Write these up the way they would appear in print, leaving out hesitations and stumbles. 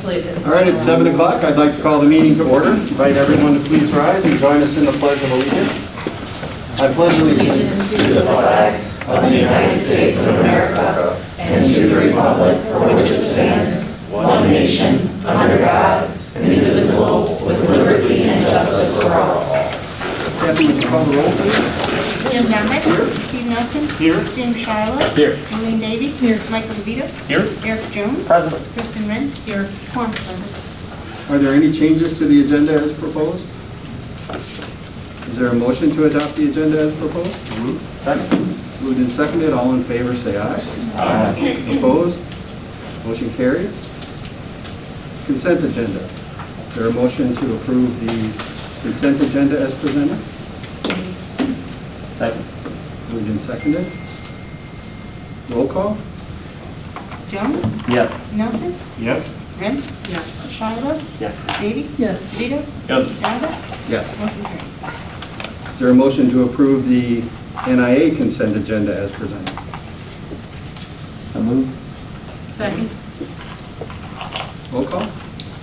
All right, it's 7 o'clock. I'd like to call the meeting to order. Invite everyone to please rise and join us in the Pledge of Allegiance. I pledge allegiance to the flag of the United States of America and to the republic for which it stands, one nation, under God, indivisible, with liberty and justice for all. Kathy, would you call the roll, please? Jim Dunlap. Here. Steve Nelson. Here. Jim Shiloh. Here. Maureen Davey. Here. Michael DeVito. Here. Eric Jones. Present. Kristen Wren. Here. Quorum present. Are there any changes to the agenda as proposed? Is there a motion to adopt the agenda as proposed? Second. Moved and seconded. All in favor say aye. Aye. Opposed? Motion carries. Consent agenda. Is there a motion to approve the consent agenda as presented? Second. Moved and seconded. Roll call? Jones. Yes. Nelson. Yes. Wren. Yes. Shiloh. Yes. Davey. Yes. DeVito. Yes. Dunlap. Yes. Motion carried. Is there a motion to approve the NIA consent agenda as presented? So moved. Second. Roll call?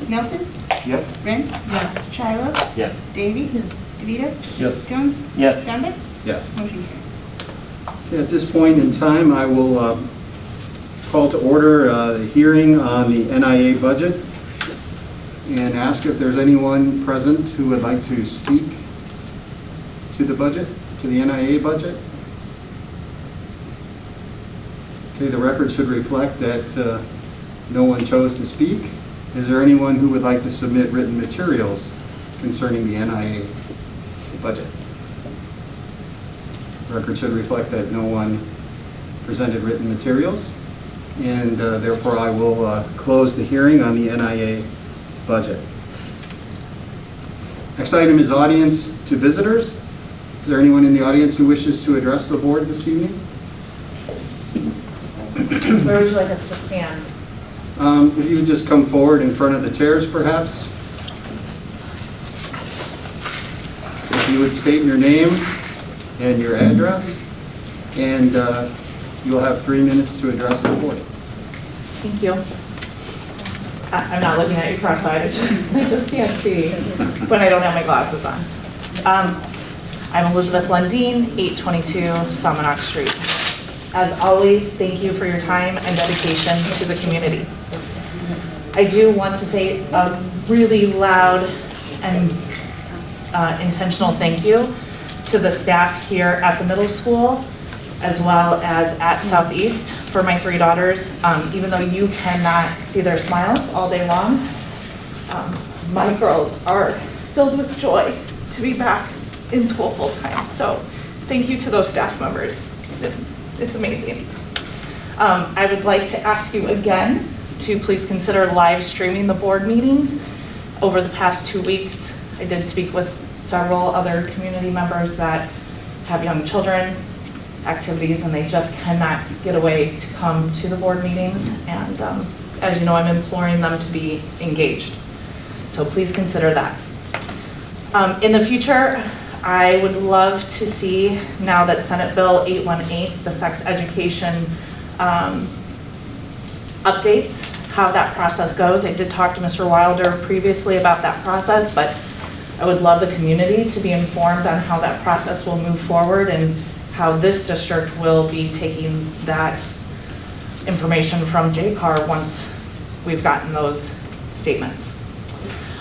Nelson. Yes. Wren. Yes. Shiloh. Yes. Davey. Yes. DeVito. Yes. Jones. Yes. Dunlap. Yes. Motion carried. Okay, at this point in time, I will call to order the hearing on the NIA budget and ask if there's anyone present who would like to speak to the budget, to the NIA budget. Okay, the record should reflect that no one chose to speak. Is there anyone who would like to submit written materials concerning the NIA budget? The record should reflect that no one presented written materials, and therefore I will close the hearing on the NIA budget. Next item is audience to visitors. Is there anyone in the audience who wishes to address the board this evening? Where would you like us to stand? If you would just come forward in front of the chairs, perhaps. If you would state your name and your address, and you'll have 3 minutes to address the board. Thank you. I'm not looking at you cross-eyed. I just can't see when I don't have my glasses on. I'm Elizabeth Lundeen, 822 Salmonock Street. As always, thank you for your time and dedication to the community. I do want to say a really loud and intentional thank you to the staff here at the middle school, as well as at Southeast for my 3 daughters. Even though you cannot see their smiles all day long, my girls are filled with joy to be back in school full time. So thank you to those staff members. It's amazing. I would like to ask you again to please consider live streaming the board meetings. Over the past 2 weeks, I did speak with several other community members that have young children, activities, and they just cannot get away to come to the board meetings. And as you know, I'm imploring them to be engaged. So please consider that. In the future, I would love to see, now that Senate Bill 818, the sex education updates, how that process goes. I did talk to Mr. Wilder previously about that process, but I would love the community to be informed on how that process will move forward and how this district will be taking that information from JCAR once we've gotten those statements.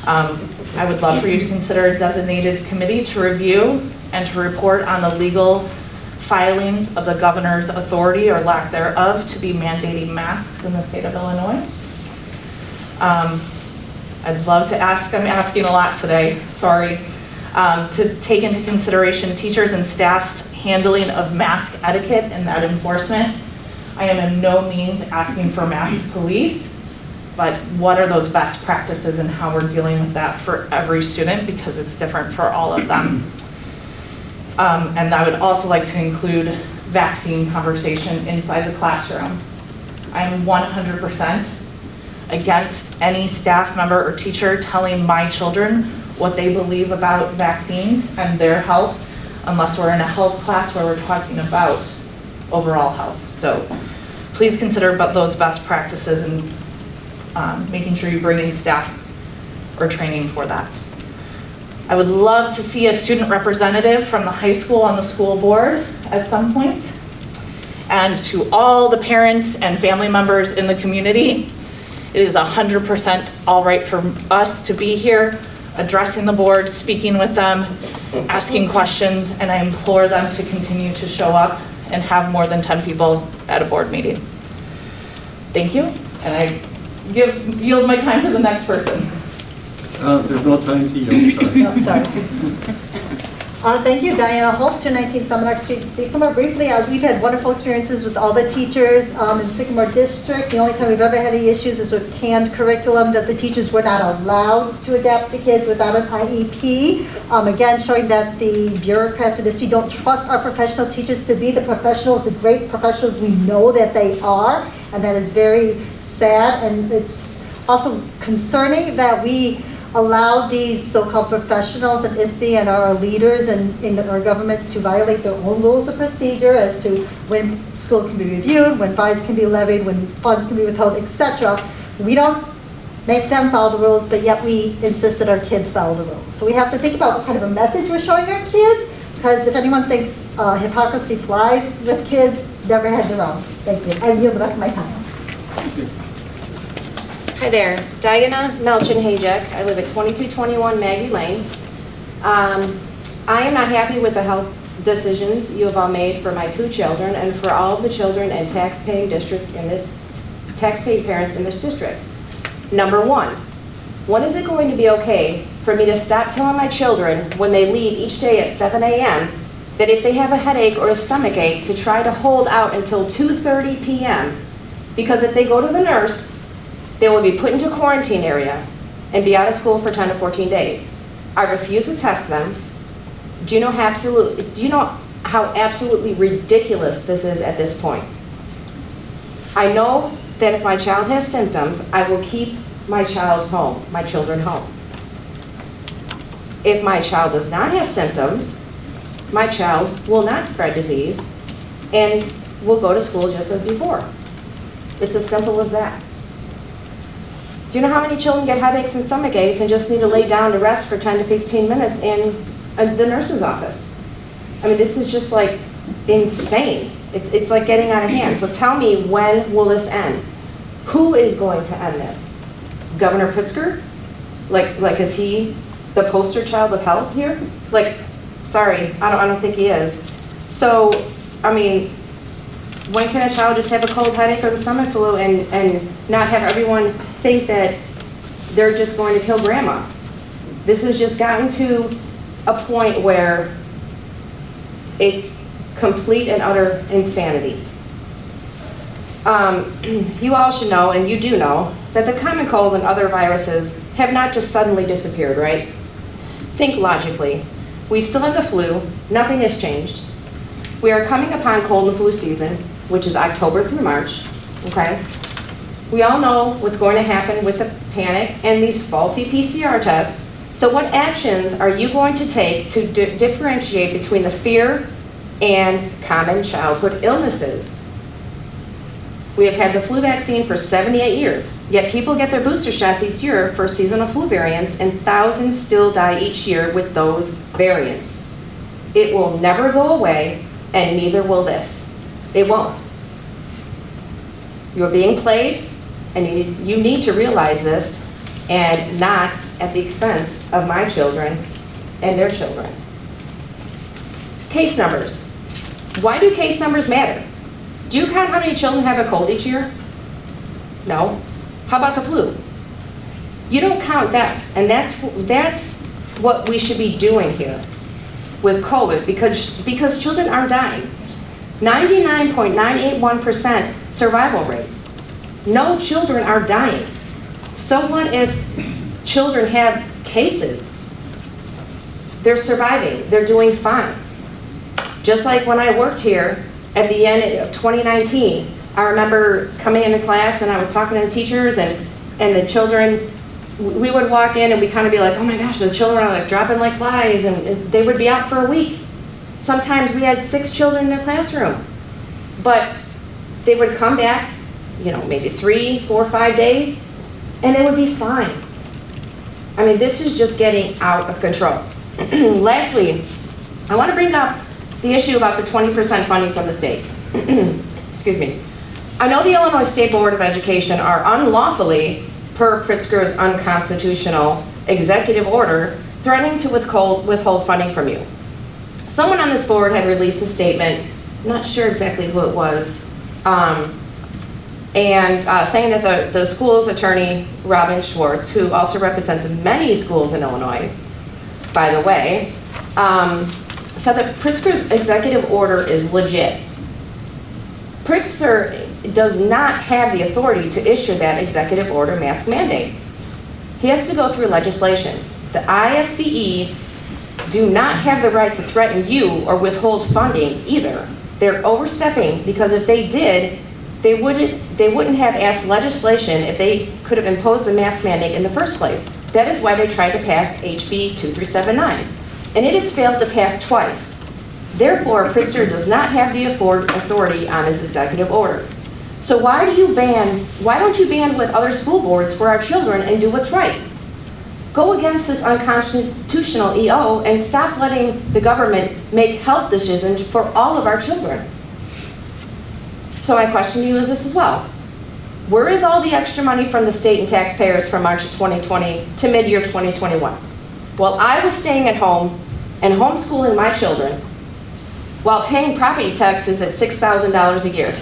I would love for you to consider a designated committee to review and to report on the legal filings of the governor's authority or lack thereof to be mandating masks in the state of Illinois. I'd love to ask, I'm asking a lot today, sorry, to take into consideration teachers and staff's handling of mask etiquette and that enforcement. I am in no means asking for mask police, but what are those best practices and how we're dealing with that for every student, because it's different for all of them. And I would also like to include vaccine conversation inside the classroom. I'm 100% against any staff member or teacher telling my children what they believe about vaccines and their health, unless we're in a health class where we're talking about overall health. So please consider about those best practices and making sure you bring in staff or training for that. I would love to see a student representative from the high school on the school board at some point. And to all the parents and family members in the community, it is 100% all right for us to be here, addressing the board, speaking with them, asking questions, and I implore them to continue to show up and have more than 10 people at a board meeting. Thank you, and I yield my time to the next person. There's no time to yield, sorry. No, sorry. Thank you, Diana Holst, 219 Seminar Street, Sycamore. Briefly, we've had wonderful experiences with all the teachers in Sycamore District. The only time we've ever had any issues is with canned curriculum that the teachers were not allowed to adapt to kids without an IEP. Again, showing that the bureaucrats in this district don't trust our professional teachers to be the professionals, the great professionals we know that they are, and that is very sad. And it's also concerning that we allow these so-called professionals in ISB and our leaders in our government to violate their own rules of procedure as to when schools can be reviewed, when fines can be levied, when funds can be withheld, etc. We don't make them follow the rules, but yet we insist that our kids follow the rules. So we have to think about what kind of a message we're showing our kids, because if anyone thinks hypocrisy flies with kids, never had their own. Thank you. I yield the rest of my time. Thank you. Hi there, Diana Melchin-Hajek. I live at 2221 Maggie Lane. I am not happy with the health decisions you have all made for my 2 children and for all of the children and tax-paying districts in this, tax-paying parents in this district. Number 1, when is it going to be okay for me to stop telling my children when they leave each day at 7 a.m. that if they have a headache or a stomach ache to try to hold out until 2:30 p.m. because if they go to the nurse, they will be put into quarantine area and be out of school for 10 to 14 days. I refuse to test them. Do you know how absolutely ridiculous this is at this point? I know that if my child has symptoms, I will keep my child home, my children home. If my child does not have symptoms, my child will not spread disease and will go to school just as before. It's as simple as that. Do you know how many children get headaches and stomach aches and just need to lay down to rest for 10 to 15 minutes in the nurse's office? I mean, this is just like insane. It's like getting out of hand. So tell me, when will this end? Who is going to end this? Governor Pritzker? Like is he the poster child of health here? Like, sorry, I don't think he is. So, I mean, when can a child just have a cold headache or the stomach flu and not have everyone think that they're just going to kill grandma? This has just gotten to a point where it's complete and utter insanity. You all should know, and you do know, that the common cold and other viruses have not just suddenly disappeared, right? Think logically. We still have the flu, nothing has changed. We are coming upon cold and flu season, which is October through March, okay? We all know what's going to happen with the panic and these faulty PCR tests. So what actions are you going to take to differentiate between the fear and common childhood illnesses? We have had the flu vaccine for 78 years, yet people get their booster shots each year for seasonal flu variants, and thousands still die each year with those variants. It will never go away, and neither will this. It won't. You're being played, and you need to realize this, and not at the expense of my children and their children. Case numbers. Why do case numbers matter? Do you count how many children have a cold each year? No. How about the flu? You don't count deaths, and that's what we should be doing here with COVID, because children are dying. 99.981% survival rate. No children are dying. So what if children have cases? They're surviving, they're doing fine. Just like when I worked here at the end of 2019, I remember coming into class and I was talking to the teachers and the children, we would walk in and we kind of be like, oh my gosh, the children are like dropping like flies, and they would be out for a week. Sometimes we had 6 children in the classroom, but they would come back, you know, maybe 3, 4, 5 days, and it would be fine. I mean, this is just getting out of control. Lastly, I want to bring up the issue about the 20% funding from the state. Excuse me. I know the Illinois State Board of Education are unlawfully, per Pritzker's unconstitutional executive order, threatening to withhold funding from you. Someone on this board had released a statement, not sure exactly who it was, saying that the school's attorney, Robin Schwartz, who also represents many schools in Illinois, by the way, said that Pritzker's executive order is legit. Pritzker does not have the authority to issue that executive order mask mandate. He has to go through legislation. The ISBE do not have the right to threaten you or withhold funding either. They're overstepping, because if they did, they wouldn't have asked legislation if they could have imposed the mask mandate in the first place. That is why they tried to pass HB 2379, and it has failed to pass twice. Therefore, Pritzker does not have the authority on his executive order. So why don't you band with other school boards for our children and do what's right? Go against this unconstitutional EO and stop letting the government make health decisions for all of our children. So my question to you is this as well. Where is all the extra money from the state and taxpayers from March of 2020 to mid-year 2021? Well, I was staying at home and homeschooling my children while paying property taxes at $6,000 a year.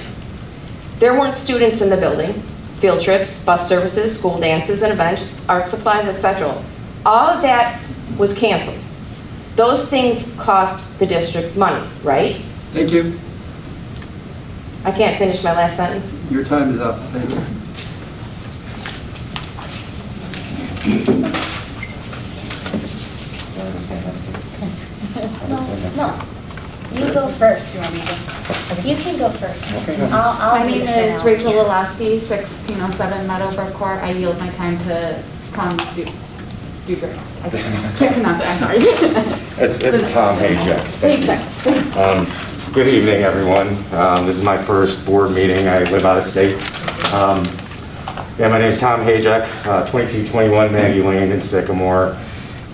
There weren't students in the building, field trips, bus services, school dances and events, art supplies, etc. All of that was canceled. Those things cost the district money, right? Thank you. I can't finish my last sentence. Your time is up. Thank you. No, you go first. You can go first. I'll My name read it is out. Rachel Lalowski, 1607 Meadowbrook Court. I yield my time to Tom Duber. I can't pronounce it, I'm sorry. It's Tom Hayjack. Thank you. Good evening, everyone. This is my first board meeting. I live out of state. My name is Tom Hayjack, 2221 Maggie Lane in Sycamore.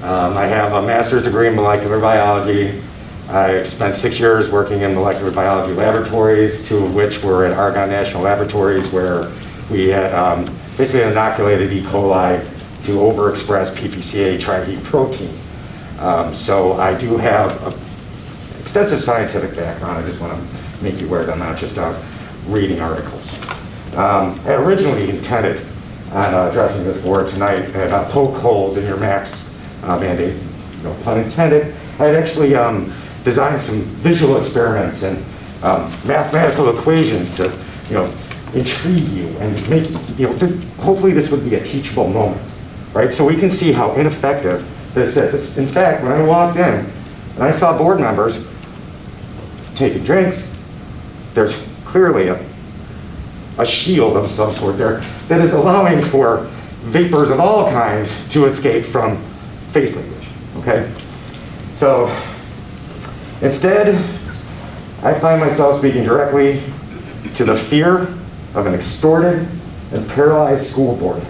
I have a master's degree in molecular biology. I spent 6 years working in molecular biology laboratories, 2 of which were at Argonne National Laboratories, where we had basically inoculated E. coli to overexpress PPCA triheat protein. So I do have an extensive scientific background. I just want to make you aware that I'm not just reading articles. I originally intended on addressing this board tonight and poke holes in your max mandate, no pun intended. I had actually designed some visual experiments and mathematical equations to, intrigue you and make, hopefully this would be a teachable moment, right? So we can see how ineffective this is. In fact, when I walked in and I saw board members taking drinks, there's clearly a shield of some sort there that is allowing for vapors of all kinds to escape from face language, okay? So instead, I find myself speaking directly to the fear of an extorted and paralyzed school board.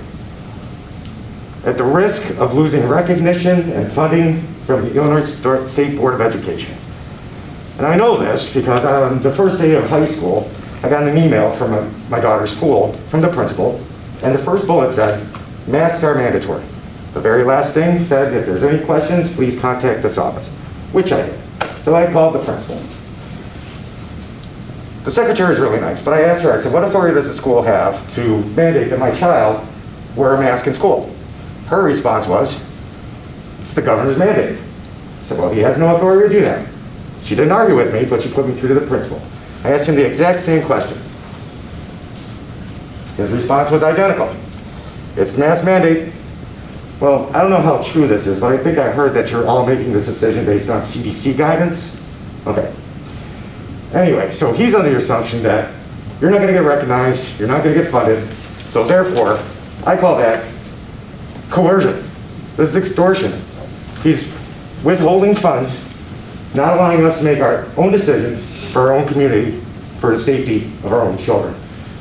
At the risk of losing recognition and funding from the Illinois State Board of Education. And I know this because on the first day of high school, I got an email from my daughter's school, from the principal, and the first bullet said, masks are mandatory. The very last thing said, if there's any questions, please contact this office, which I did. So I called the principal. The secretary is really nice, but I asked her, I said, what authority does the school have to mandate that my child wear a mask in school? Her response was, it's the governor's mandate. I said, well, he has no authority to do that. She didn't argue with me, but she put me through to the principal. I asked him the exact same question. His response was identical. It's mask mandate. Well, I don't know how true this is, but I think I heard that you're all making this decision based on CDC guidance. Okay. Anyway, so he's under the assumption that you're not going to get recognized, you're not going to get funded, so therefore, I call that coercion. This is extortion. He's withholding funds, not allowing us to make our own decisions for our own community, for the safety of our own children,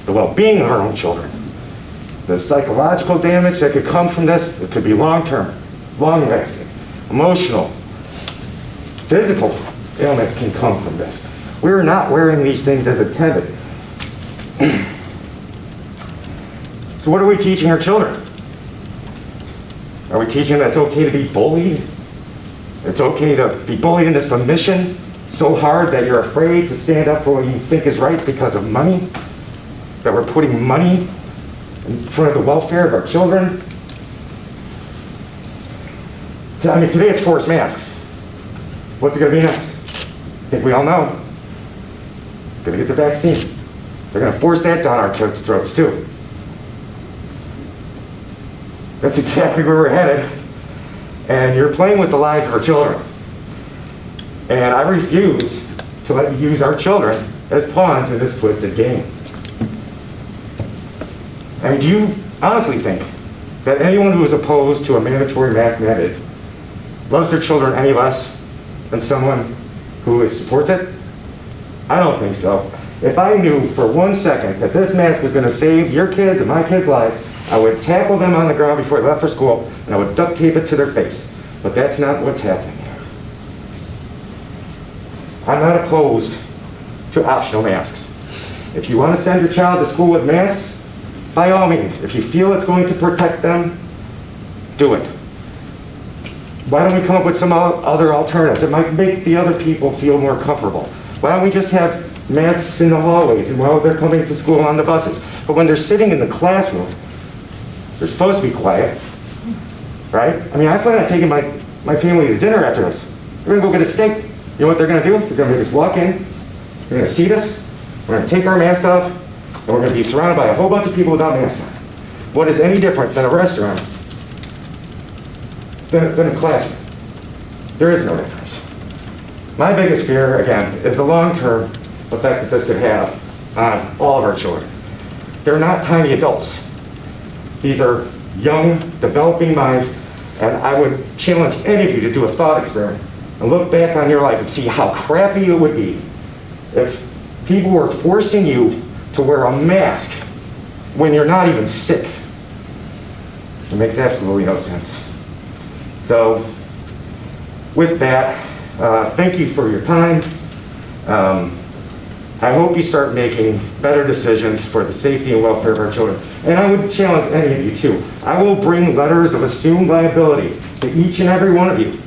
the well-being of our own children. the psychological damage that could come from this, it could be long-term, long-lasting, emotional, physical ailments can come from this. We're not wearing these things as intended. So what are we teaching our children? Are we teaching that it's okay to be bullied? It's okay to be bullied into submission so hard that you're afraid to stand up for what you think is right because of money? That we're putting money in front of the welfare of our children? I mean, today it's forced masks. What's it going to be next? I think we all know. Going to get the vaccine. They're going to force that down our kids' throats too. That's exactly where we're headed. And you're playing with the lives of our children. And I refuse to let you use our children as pawns in this twisted game. I mean, do you honestly think that anyone who is opposed to a mandatory mask mandate loves their children any less than someone who supports it? I don't think so. If I knew for 1 second that this mask was going to save your kids and my kids' lives, I would tackle them on the ground before they left for school, and I would duct tape it to their face. But that's not what's happening here. I'm not opposed to optional masks. If you want to send your child to school with masks, by all means, if you feel it's going to protect them, do it. Why don't we come up with some other alternatives that might make the other people feel more comfortable? Why don't we just have masks in the hallways and while they're coming to school on the buses? But when they're sitting in the classroom, they're supposed to be quiet, right? I mean, I plan on taking my family to dinner after this. We're gonna go get a steak. You know what they're gonna do? They're gonna make us walk in, they're gonna seat us, we're gonna take our mask off, and we're gonna be surrounded by a whole bunch of people without masks on. What is any different than a restaurant than a classroom? There is no difference. My biggest fear, again, is the long-term effects that this could have on all of our children. They're not tiny adults. These are young, developing minds, and I would challenge any of you to do a thought experiment and look back on your life and see how crappy it would be if people were forcing you to wear a mask when you're not even sick. It makes absolutely no sense. So, with that, thank you for your time. I hope you start making better decisions for the safety and welfare of our children. And I would challenge any of you too. I will bring letters of assumed liability to each and every one of you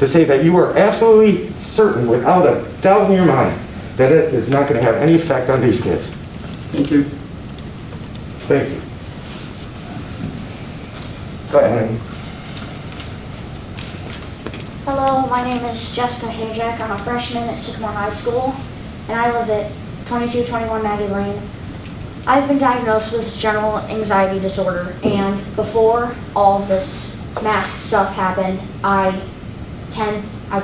to say that you are absolutely certain, without a doubt in your mind, that it is not going to have any effect on these kids. Thank you. Thank you. Go ahead, honey. Hello, my name is Jessica Hajek. I'm a freshman at Sycamore High School, and I live at 2221 Maggie Lane. I've been diagnosed with general anxiety disorder, and before all of this mask stuff happened, I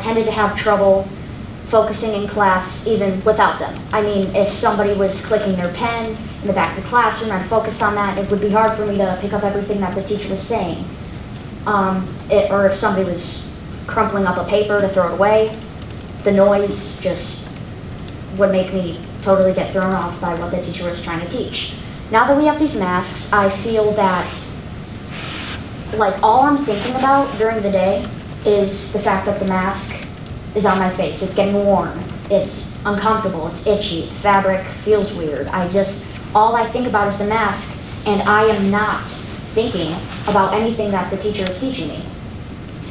tended to have trouble focusing in class even without them. I mean, if somebody was clicking their pen in the back of the classroom, I'd focus on that. It would be hard for me to pick up everything that the teacher was saying. Or if somebody was crumpling up a paper to throw it away, the noise just would make me totally get thrown off by what the teacher was trying to teach. Now that we have these masks, I feel that like all I'm thinking about during the day is the fact that the mask is on my face. It's getting warm. It's uncomfortable. It's itchy. The fabric feels weird. All I think about is the mask, and I am not thinking about anything that the teacher is teaching me.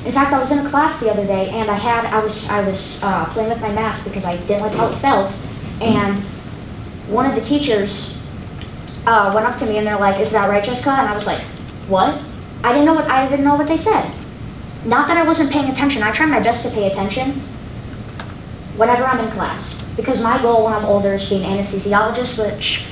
In fact, I was in a class the other day, and I was playing with my mask because I didn't like how it felt, and one of the teachers went up to me and they're like, "Is that right, Jessica?" And I was like, "What?" I didn't know what they said. Not that I wasn't paying attention. I try my best to pay attention whenever I'm in class, because my goal when I'm older is to be an anesthesiologist, which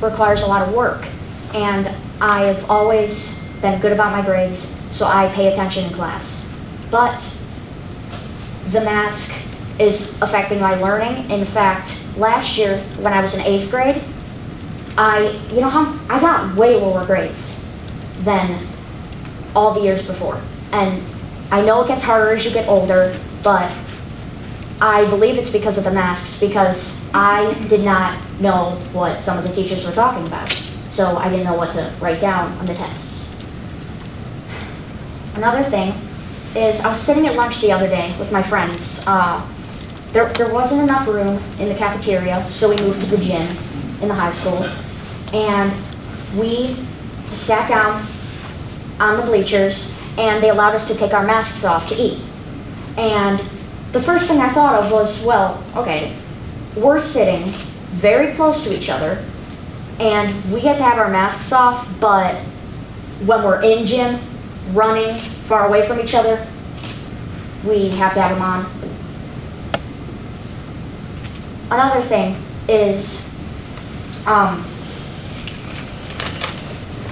requires a lot of work. And I've always been good about my grades, so I pay attention in class. But the mask is affecting my learning. In fact, last year when I was in 8th grade, I got way lower grades than all the years before. And I know it gets harder as you get older, but I believe it's because of the masks, because I did not know what some of the teachers were talking about. So so I didn't know what to write down on the tests. Another thing is I was sitting at lunch the other day with my friends. There wasn't enough room in the cafeteria, so we moved to the gym in the high school. And we sat down on the bleachers, and they allowed us to take our masks off to eat. And the first thing I thought of was, well, okay, we're sitting very close to each other, and we get to have our masks off, but when we're in gym, running far away from each other, we have to have them on. Another thing is,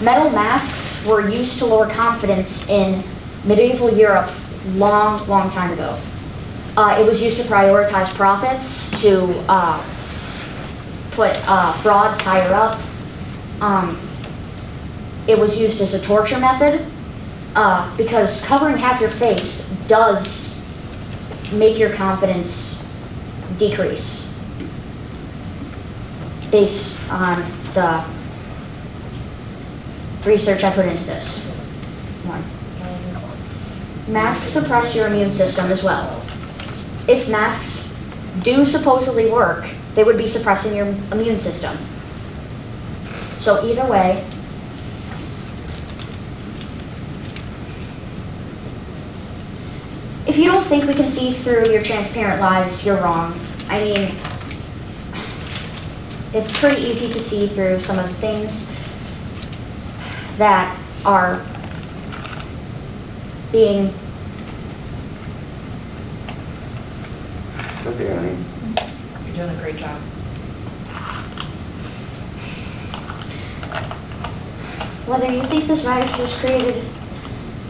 metal masks were used to lower confidence in medieval Europe long time ago. It was used to prioritize profits, to put frauds higher up. It was used as a torture method because covering half your face does make your confidence decrease based on the research I put into this one. Masks suppress your immune system as well. If masks do supposedly work, they would be suppressing your immune system. So either way, if you don't think we can see through your transparent lies, you're wrong. I mean, it's pretty easy to see through some of the things that are being Okay, honey. You're doing a great job. Whether you think this virus was created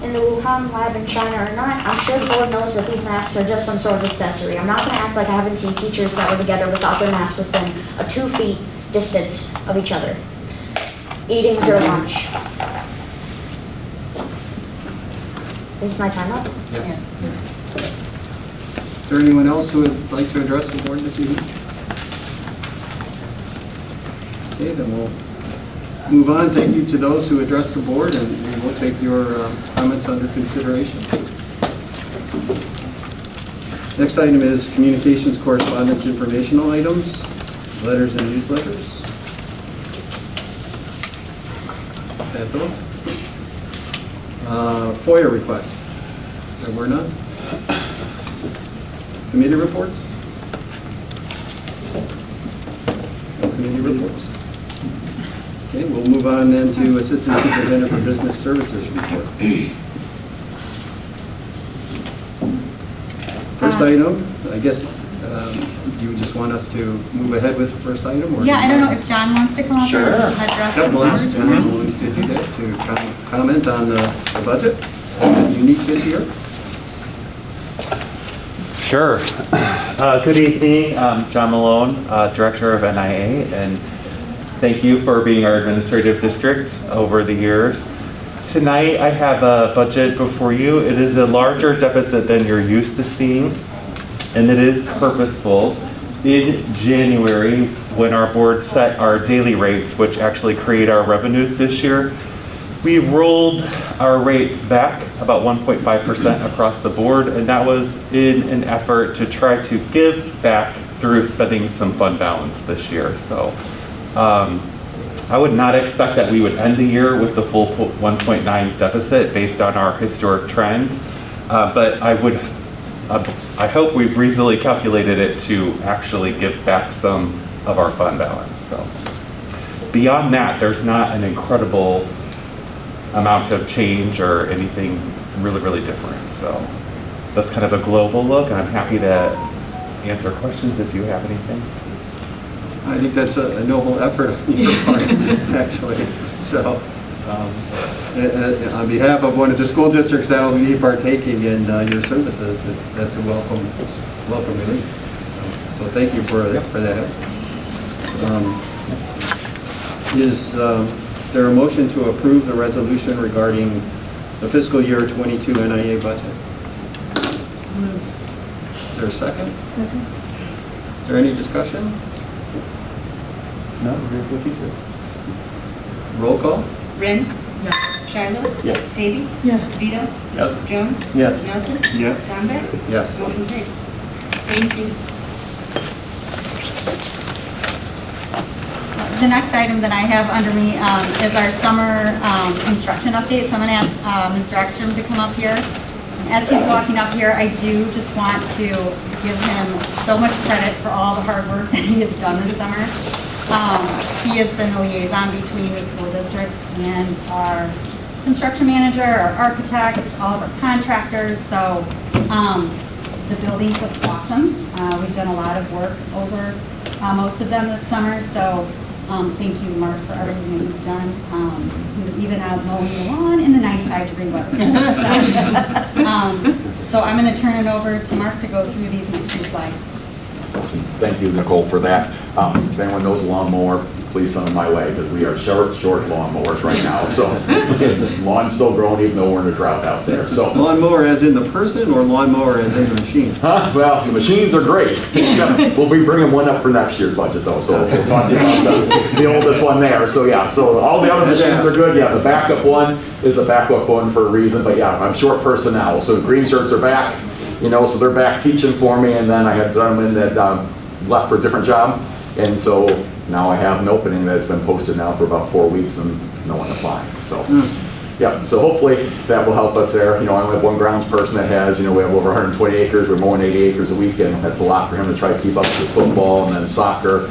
in the Wuhan lab in China or not, I'm sure the board knows that these masks are just some sort of accessory. I'm not going to act like I haven't seen teachers that were together without their masks within a 2 feet distance of each other, eating their lunch. Is my time up? Yes. Is there anyone else who would like to address the board this evening? Okay, then we'll move on. Thank you to those who addressed the board, and we will take your comments under consideration. Next item is communications, correspondence, informational items, letters and newsletters. Have those? FOIA requests. There were none. Committee reports? No committee reports. Okay, we'll move on then to Assistant Superintendent for Business Services report. First item, I guess you just want us to move ahead with the first item? Or Yeah, I don't know if John wants to come up and address the We'll ask board John tonight. to do that, to comment on the budget. It's a bit unique this year. Sure. Good evening. I'm John Malone, Director of NIA, and thank you for being our administrative district over the years. Tonight I have a budget before you. It is a larger deficit than you're used to seeing, and it is purposeful. In January, when our board set our daily rates, which actually create our revenues this year, we rolled our rates back about 1.5% across the board, and that was in an effort to try to give back through spending some fund balance this year. So I would not expect that we would end the year with the full 1.9 deficit based on our historic trends, but I hope we've reasonably calculated it to actually give back some of our fund balance. So beyond that, there's not an incredible amount of change or anything really different. So that's kind of a global look, and I'm happy to answer questions if you have anything. I think that's a noble effort on your part, actually. So, on behalf of one of the school districts that will be partaking in your services, that's a welcome relief. So thank you for that. Is there a motion to approve the resolution regarding the fiscal year 22 NIA budget? Is there a second? Second. Is there any discussion? No, what you said. Roll call? Rin, Yes. Shiloh, Yes. Davies, Yes. Vito, Yes. Jones, Yes. Nelson, Yes. Conrad, Yes. motion carried. Thank you. The next item that I have under me is our summer construction update. So I'm going to ask Mr. Ekstrom to come up here. And as he's walking up here, I do just want to give him so much credit for all the hard work that he has done this summer. He has been the liaison between the school district and our construction manager, our architects, all of our contractors. So the buildings look awesome. We've done a lot of work over most of them this summer. So thank you, Mark, for everything that you've done. Even out mowing the lawn in the 95-degree weather. So I'm going to turn it over to Mark to go through these next few slides. Thank you, Nicole, for that. If anyone knows a lawnmower, please send them my way, because we are short lawnmowers right now. So lawn's still growing, even though we're in a drought out there. So Lawnmower as in the person or lawnmower as in the machine? well, the machines are great. We'll be bringing one up for next year's budget, though. So we'll talk to you about the oldest one there. So yeah, so all the other machines are good. Yeah, the backup one is a backup one for a reason. But yeah, I'm short personnel. So the green shirts are back. You know, so they're back teaching for me, and then I had gentlemen that left for a different job, and so now I have an opening that's been posted now for about 4 weeks and no one applying. So, yeah, so hopefully that will help us there. You know, I only have one grounds person that has, you know, we have over 120 acres, we're mowing 80 acres a weekend. That's a lot for him to try to keep up with football and then soccer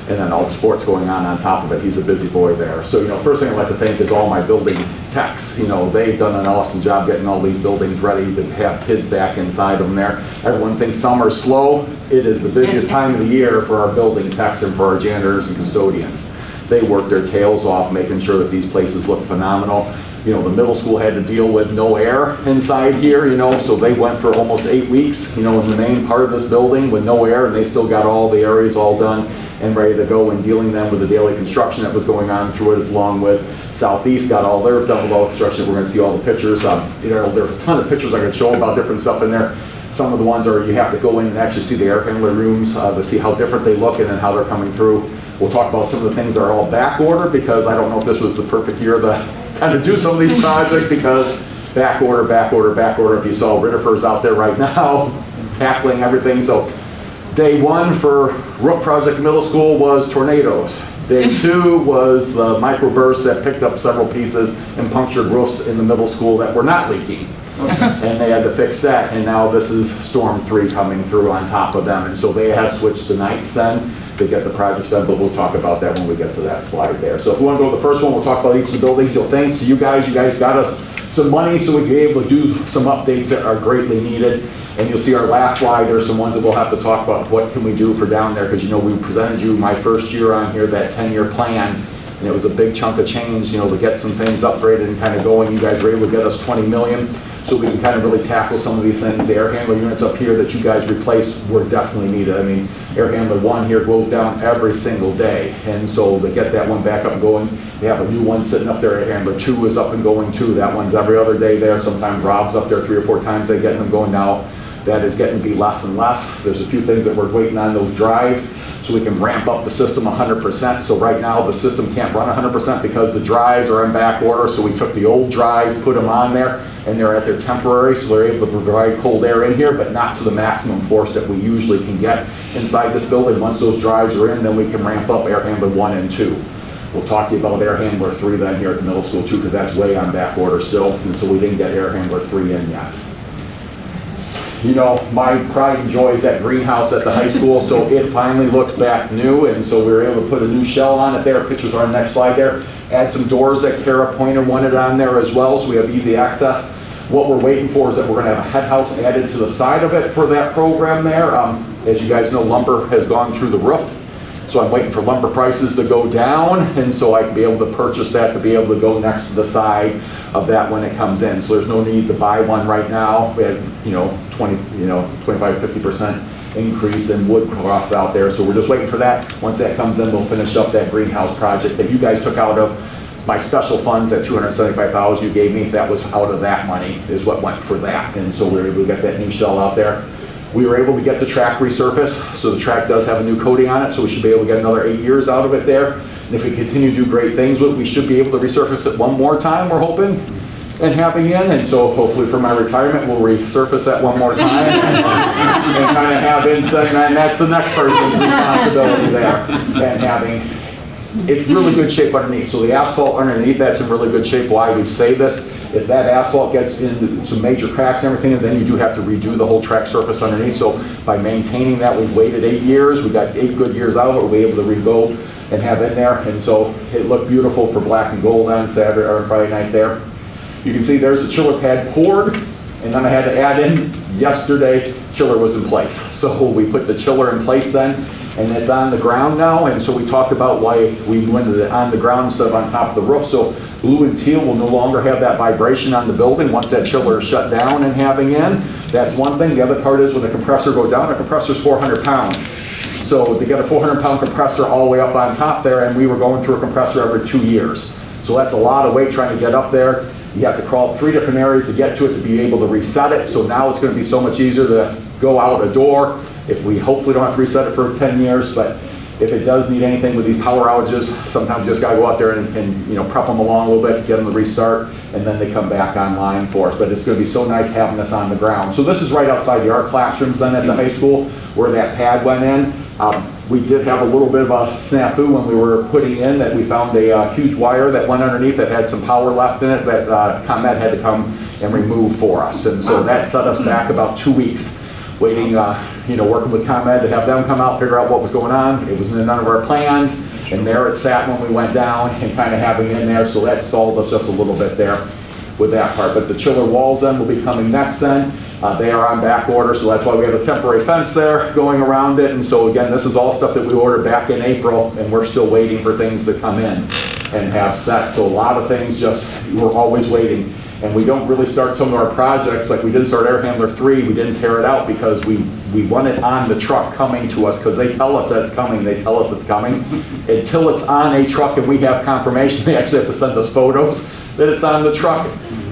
and then all the sports going on top of it. He's a busy boy there. So, you know, first thing I'd like to thank is all my building techs. You know, they've done an awesome job getting all these buildings ready to have kids back inside them there. Everyone thinks summer's slow. It is the busiest time of the year for our building techs and for our janitors and custodians. They work their tails off making sure that these places look phenomenal. You know, the middle school had to deal with no air inside here, you know, so they went for almost 8 weeks, you know, in the main part of this building with no air, and they still got all the areas all done and ready to go, and dealing them with the daily construction that was going on through it, along with Southeast got all theirs done with all the construction. We're going to see all the pictures. You know, there's a ton of pictures I could show about different stuff in there. Some of the ones are you have to go in and actually see the air handler rooms to see how different they look and then how they're coming through. We'll talk about some of the things that are all back order, because I don't know if this was the perfect year to kind of do some of these projects, because back order, back order, back order. If you saw Ritterfers out there right now tackling everything. So day one for roof project middle school was tornadoes. Day two was the microburst that picked up several pieces and punctured roofs in the middle school that were not leaking. And they had to fix that, and now this is Storm 3 coming through on top of them, and so they have switched to nights then to get the projects done, but we'll talk about that when we get to that slide there. So if we want to go to the first one, we'll talk about each of the buildings. So thanks to you guys got us some money so we can be able to do some updates that are greatly needed. And you'll see our last slide, there's some ones that we'll have to talk about, what can we do for down there, because you know we presented you my first year on here, that 10-year plan, and it was a big chunk of change, you know, to get some things upgraded and kind of going. You guys were able to get us 20 million, so we can kind of really tackle some of these things. The air handler units up here that you guys replaced were definitely needed. I mean, air handler 1 here goes down every single day, and so to get that one back up and going, they have a new one sitting up there. Air handler 2 is up and going too. That one's every other day there. Sometimes Rob's up there 3 or 4 times. They get them going now. That is getting to be less and less. There's a few things that we're waiting on those drives so we can ramp up the system 100%. So right now the system can't run 100% because the drives are in back order. So we took the old drives, put them on there, and they're at their temporary, so they're able to provide cold air in here, but not to the maximum force that we usually can get inside this building. Once those drives are in, then we can ramp up air handler 1 and 2. We'll talk to you about air handler 3 then here at the middle school too, because that's way on back order still, and so we didn't get air handler 3 in yet. You know, my pride and joy is that greenhouse at the high school, so it finally looks back new, and so we were able to put a new shell on it there. Pictures are on the next slide there. Add some doors that Kara Pointer wanted on there as well, so we have easy access. What we're waiting for is that we're going to have a head house added to the side of it for that program there. As you guys know, lumber has gone through the roof, so I'm waiting for lumber prices to go down, and so I can be able to purchase that to be able to go next to the side of that when it comes in. So there's no need to buy one right now. We had, 25-50% increase in wood costs out there. So we're just waiting for that. Once that comes in, we'll finish up that greenhouse project that you guys took out of my special funds. That $275,000 you gave me, that was out of that money is what went for that. And so we were able to get that new shell out there. We were able to get the track resurfaced, so the track does have a new coating on it, so we should be able to get another 8 years out of it there. And if we continue to do great things with it, we should be able to resurface it one more time, we're hoping, and having in. And so hopefully for my retirement, we'll resurface that one more time and kind of have inset, and that's the next person's responsibility there. And having, it's really good shape underneath. So the asphalt underneath, that's in really good shape. Why we say this, if that asphalt gets into some major cracks and everything, then you do have to redo the whole track surface underneath. So by maintaining that, we've waited 8 years. We got 8 good years out of it. We'll be able to re-go and have in there. And so it looked beautiful for black and gold on Saturday or Friday night there. You can see there's the chiller pad poured, and then I had to add in, yesterday, chiller was in place. So we put the chiller in place then, and it's on the ground now. And so we talked about why we went it on the ground instead of on top of the roof. So blue and teal will no longer have that vibration on the building once that chiller is shut down and having in. That's one thing. The other part is when the compressor goes down, the compressor's 400 pounds. So to get a 400-pound compressor all the way up on top there, and we were going through a compressor every 2 years. So that's a lot of weight trying to get up there. You have to crawl 3 different areas to get to it to be able to reset it. So now it's going to be so much easier to go out a door. If we hopefully don't have to reset it for 10 years, but if it does need anything with these power outages, sometimes you just got to go out there and you know, prep them along a little bit, get them to restart, and then they come back online for us. But it's going to be so nice having this on the ground. So this is right outside the art classrooms then at the high school where that pad went in. We did have a little bit of a snafu when we were putting in that we found a huge wire that went underneath that had some power left in it that ComEd had to come and remove for us. And so that set us back about 2 weeks waiting, you know, working with ComEd to have them come out, figure out what was going on. It was in none of our plans, and there it sat when we went down and kind of having in there. So that stalled us just a little bit there with that part. But the chiller walls then will be coming next then. They are on back order, so that's why we have a temporary fence there going around it. And so again, this is all stuff that we ordered back in April, and we're still waiting for things to come in and have set. So a lot of things just, we're always waiting. And we don't really start some of our projects, like we didn't start Air Handler 3, we didn't tear it out because we want it on the truck coming to us, because they tell us that it's coming, they tell us it's coming. Until it's on a truck and we have confirmation, they actually have to send us photos that it's on the truck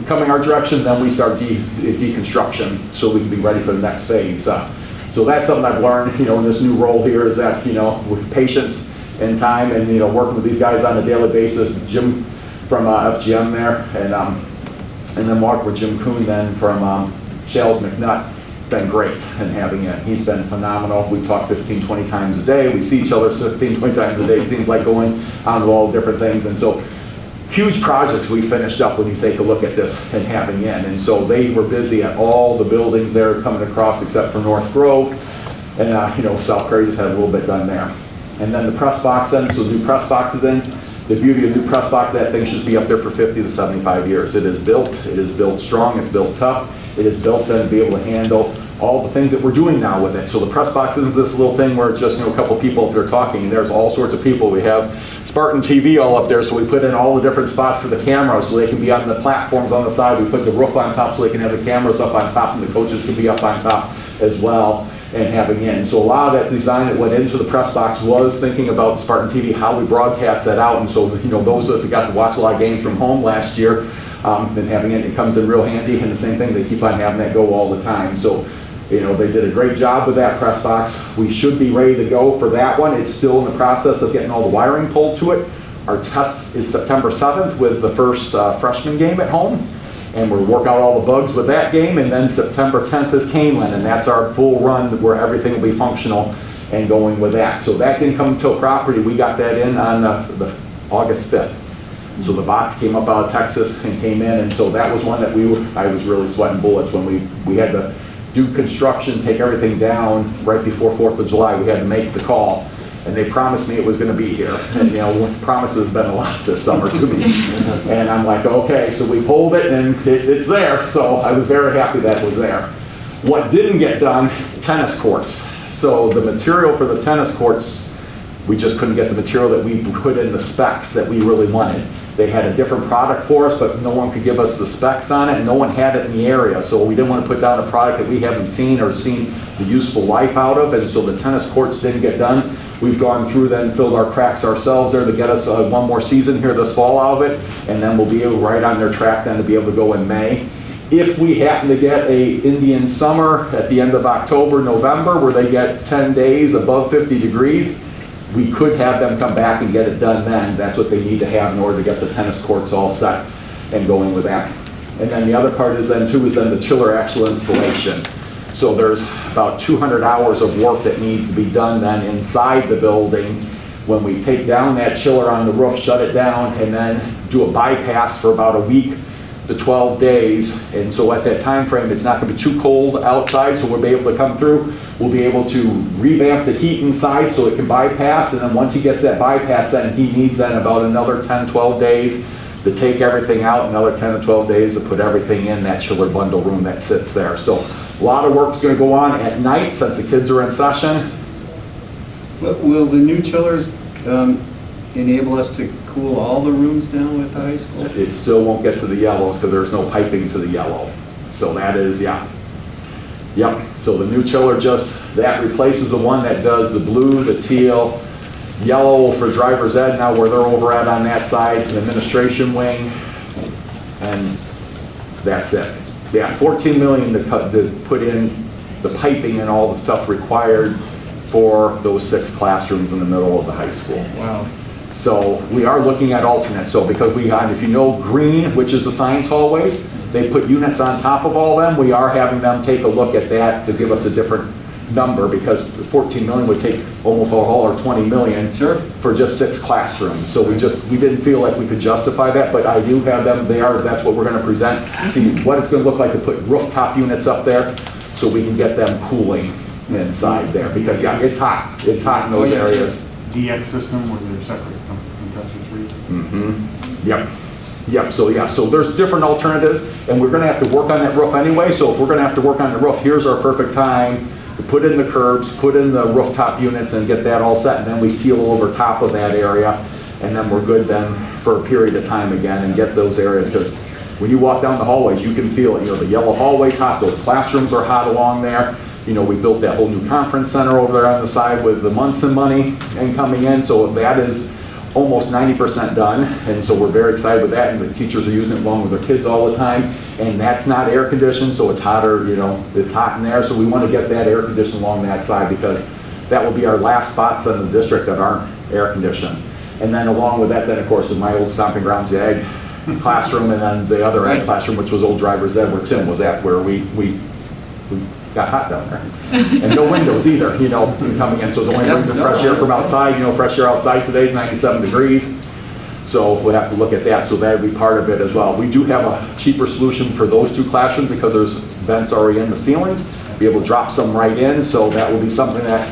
coming our direction, then we start deconstruction so we can be ready for the next phase. So that's something I've learned, you know, in this new role here is that, you know, with patience and time and, you know, working with these guys on a daily basis. Jim from FGM there, and then Mark with Jim Kuhn then from Shales McNutt, been great in having it. He's been phenomenal. We talk 15, 20 times a day. We see each other 15, 20 times a day. It seems like going on to all different things. And so huge projects we finished up when you take a look at this and having in. And so they were busy at all the buildings there coming across except for North Grove. And you know, South Prairie just had a little bit done there. And then the press box then, so new press boxes in. The beauty of new press box, that thing should be up there for 50 to 75 years. It is built strong, it's built tough. It is built then to be able to handle all the things that we're doing now with it. So the press box isn't this little thing where it's just, you know, a couple people up there talking, and there's all sorts of people. We have Spartan TV all up there, so we put in all the different spots for the cameras so they can be on the platforms on the side. We put the roof on top so they can have the cameras up on top, and the coaches can be up on top as well and having in. So a lot of that design that went into the press box was thinking about Spartan TV, how we broadcast that out. And so, you know, those of us that got to watch a lot of games from home last year, then having it comes in real handy. And the same thing, they keep on having that go all the time. So, you know, they did a great job with that press box. We should be ready to go for that one. It's still in the process of getting all the wiring pulled to it. Our test is September 7th with the first freshman game at home. And we'll work out all the bugs with that game. And then September 10th is Canelan, and that's our full run where everything will be functional and going with that. So that didn't come until property. We got that in on the August 5th. So the box came up out of Texas and came in, and so that was one that I was really sweating bullets when we had to do construction, take everything down right before 4th of July. We had to make the call. And they promised me it was going to be here. And, you know, promises have been a lot this summer to me. And I'm like, okay, so we pulled it and it's there. So I was very happy that it was there. What didn't get done, tennis courts. So the material for the tennis courts, we just couldn't get the material that we put in the specs that we really wanted. They had a different product for us, but no one could give us the specs on it, and no one had it in the area. So we didn't want to put down a product that we haven't seen or seen the useful life out of, and so the tennis courts didn't get done. We've gone through then, filled our cracks ourselves there to get us one more season here this fall out of it, and then we'll be able right on their track then to be able to go in May. If we happen to get a Indian summer at the end of October, November, where they get 10 days above 50 degrees, we could have them come back and get it done then. That's what they need to have in order to get the tennis courts all set and going with that. And then the other part is then too, is then the chiller actual installation. So there's about 200 hours of work that needs to be done then inside the building when we take down that chiller on the roof, shut it down, and then do a bypass for about a week to 12 days. And so at that time frame, it's not going to be too cold outside, so we'll be able to come through. We'll be able to revamp the heat inside so it can bypass, and then once he gets that bypass, then he needs then about another 10, 12 days to take everything out, another 10 to 12 days to put everything in that chiller bundle room that sits there. So a lot of work's going to go on at night since the kids are in session. Will the new chillers enable us to cool all the rooms down at the high school? It still won't get to the yellows because there's no piping to the yellow. So that is, yeah. Yep, so the new chiller that replaces the one that does the blue, the teal, yellow for driver's ed now where they're over at on that side, the administration wing, and that's it. Yeah, 14 million to put in the piping and all the stuff required for those 6 classrooms in the middle of the high school. Wow. So we are looking at alternate. So because we got, if you know green, which is the science hallways, they put units on top of all them. We are having them take a look at that to give us a different number because 14 million would take almost all or 20 million for just 6 classrooms. So we didn't feel like we could justify that, but I do have them there. That's what we're going to present. See what it's going to look like to put rooftop units up there so we can get them cooling inside there because yeah, it's hot. It's hot in those areas. DX system where they're separate compressors for each? Mm-hmm. Yep. Yep, so yeah, so there's different alternatives, and we're gonna have to work on that roof anyway, so if we're gonna have to work on the roof, here's our perfect time to put in the curbs, put in the rooftop units, and get that all set, and then we seal over top of that area, and then we're good then for a period of time again, and get those areas, because when you walk down the hallways, you can feel it, you know, the yellow hallway's hot, those classrooms are hot along there, you know, we built that whole new conference center over there on the side with the Munson money and coming in, so that is almost 90% done, and so we're very excited with that, and the teachers are using it along with their kids all the time, and that's not air conditioned, so it's hotter, you know, it's hot in there, so we want to get that air conditioned along that side because that will be our last spots in the district that aren't air conditioned. And then along with that, then of course, in my old stomping grounds, the ag classroom, and then the other ag classroom, which was old driver's ed, where Tim was at, where we got hot down there. And no windows either, you know, coming in. So the only brings in fresh air from outside, you know, fresh air outside today is 97 degrees. So we'll have to look at that. So that would be part of it as well. We do have a cheaper solution for those 2 classrooms because there's vents already in the ceilings. Be able to drop some right in. So that will be something that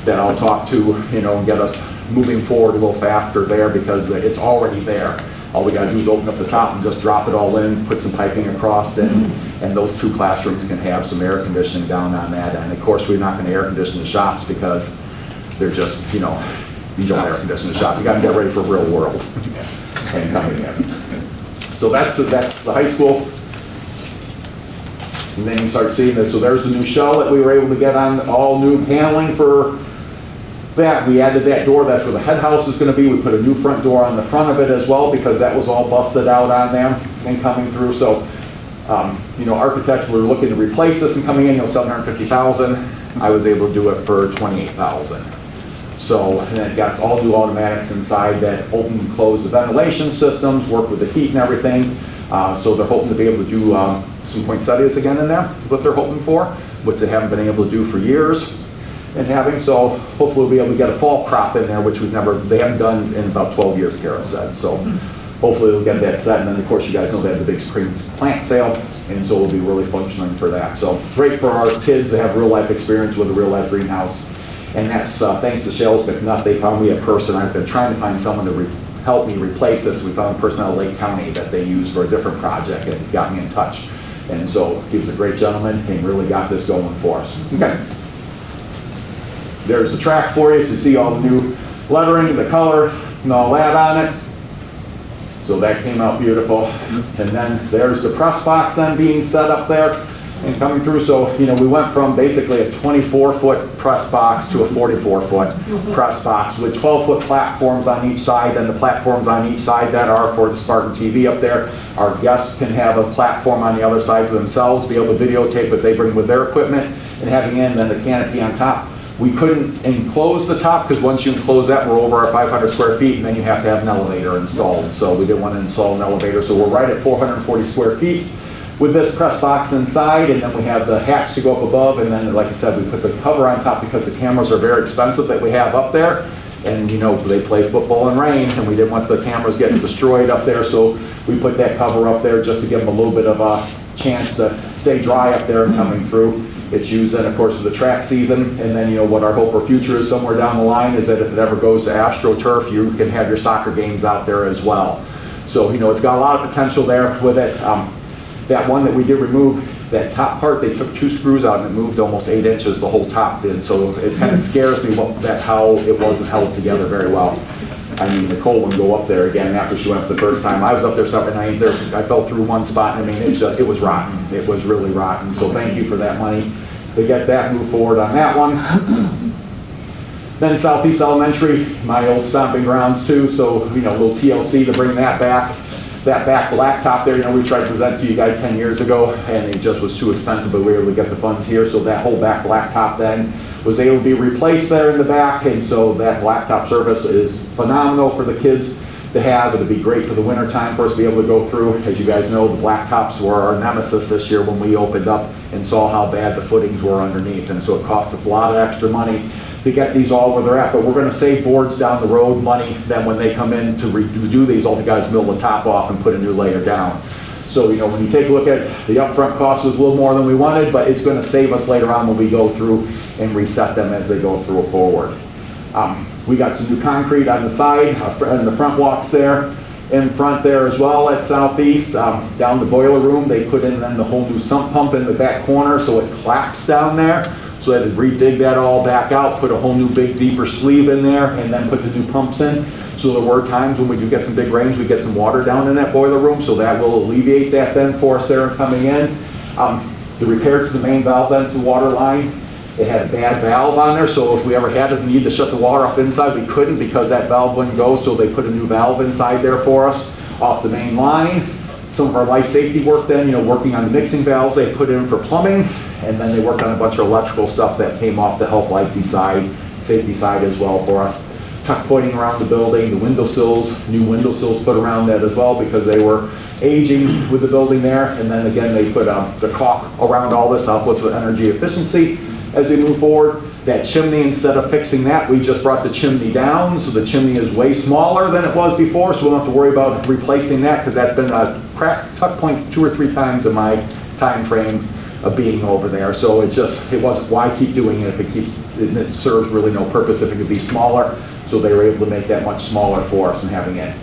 I'll talk to, you know, and get us moving forward a little faster there because it's already there. All we got to do is open up the top and just drop it all in, put some piping across, and those 2 classrooms can have some air conditioning down on that. And of course, we're not going to air condition the shops because they're just, you know, you don't air condition the shop. You got to get ready for real world and coming in. So that's the high school. And then you start seeing this. So there's the new shell that we were able to get on, all new paneling for that. We added that door. That's where the head house is going to be. We put a new front door on the front of it as well because that was all busted out on them and coming through. So, you know, architects were looking to replace this and coming in, you know, $750,000. I was able to do it for $28,000. So, and then it got all new automatics inside that open and close the ventilation systems, work with the heat and everything. So they're hoping to be able to do some poinsettias again in there, what they're hoping for, which they haven't been able to do for years. And having, so hopefully we'll be able to get a fall crop in there, which they haven't done in about 12 years, Kara said. So hopefully we'll get that set. And then of course you guys know they have the big spring plant sale, and so we'll be really functioning for that. So great for our kids to have real life experience with a real life greenhouse. And that's thanks to Shell's McNutt. They found me a person. I've been trying to find someone to help me replace this. We found a person out of Lake County that they used for a different project and got me in touch. And so he was a great gentleman and really got this going for us. Okay. There's the track for you, so you see all the new lettering, the color, and all that on it. So that came out beautiful. And then there's the press box then being set up there and coming through. So, you know, we went from basically a 24-foot press box to a 44-foot press box with 12-foot platforms on each side, and the platforms on each side that are for the Spartan TV up there. Our guests can have a platform on the other side for themselves, be able to videotape what they bring with their equipment, and having in then the canopy on top We couldn't enclose the top, because once you enclose that, we're over our 500 square feet, and then you have to have an elevator installed. So we didn't want to install an elevator, so we're right at 440 square feet with this press box inside, and then we have the hatch to go up above, and then, like I said, we put the cover on top because the cameras are very expensive that we have up there. And you know, they play football in rain, and we didn't want the cameras getting destroyed up there, so we put that cover up there just to give them a little bit of a chance to stay dry up there and coming through. It's used then, of course, for the track season, and then, you know, what our hope or future is somewhere down the line is that if it ever goes to AstroTurf, you can have your soccer games out there as well. So, you know, it's got a lot of potential there with it. That one that we did remove, that top part, they took 2 screws out and it moved almost 8 inches, the whole top did. So it kind of scares me how it wasn't held together very well. I mean, Nicole wouldn't go up there again after she went the first time. I was up there Saturday night, I fell through one spot, and I mean, it was rotten. It was really rotten. So thank you for that money to get that moved forward on that one. Then Southeast Elementary, my old stomping grounds too. So, you know, a little TLC to bring that back. That back blacktop there, you know, we tried to present to you guys 10 years ago, and it just was too expensive, but we were able to get the funds here. So that whole back blacktop then was able to be replaced there in the back, and so that blacktop surface is phenomenal for the kids to have. It'd be great for the winter time for us to be able to go through. As you guys know, the blacktops were our nemesis this year when we opened up and saw how bad the footings were underneath, and so it cost us a lot of extra money to get these all where they're at, but we're going to save boards down the road money. Then when they come in to redo these, all the guys mill the top off and put a new layer down. So, you know, when you take a look at the upfront cost was a little more than we wanted, but it's going to save us later on when we go through and reset them as they go through forward. We got some new concrete on the side, and the front walks there, in front there as well at Southeast. Down the boiler room, they put in then the whole new sump pump in the back corner, so it claps down there. So I had to redig that all back out, put a whole new big deeper sleeve in there, and then put the new pumps in. So there were times when we do get some big rains, we get some water down in that boiler room, so that will alleviate that then for us there coming in. The repair to the main valve then to the water line, it had a bad valve on there, so if we ever had a need to shut the water off inside, we couldn't because that valve wouldn't go, so they put a new valve inside there for us off the main line. Some of our life safety work then, you know, working on the mixing valves, they put in for plumbing, and then they worked on a bunch of electrical stuff that came off the health life side, safety side as well for us. Tuck pointing around the building, the windowsills, new windowsills put around that as well because they were aging with the building there. And then again, they put the caulk around all this, help us with energy efficiency as we move forward. That chimney, instead of fixing that, we just brought the chimney down, so the chimney is way smaller than it was before, so we don't have to worry about replacing that because that's been a cracked tuck point 2 or 3 times in my time frame of being over there. So it wasn't, why keep doing it if it serves really no purpose if it could be smaller. So they were able to make that much smaller for us and having it.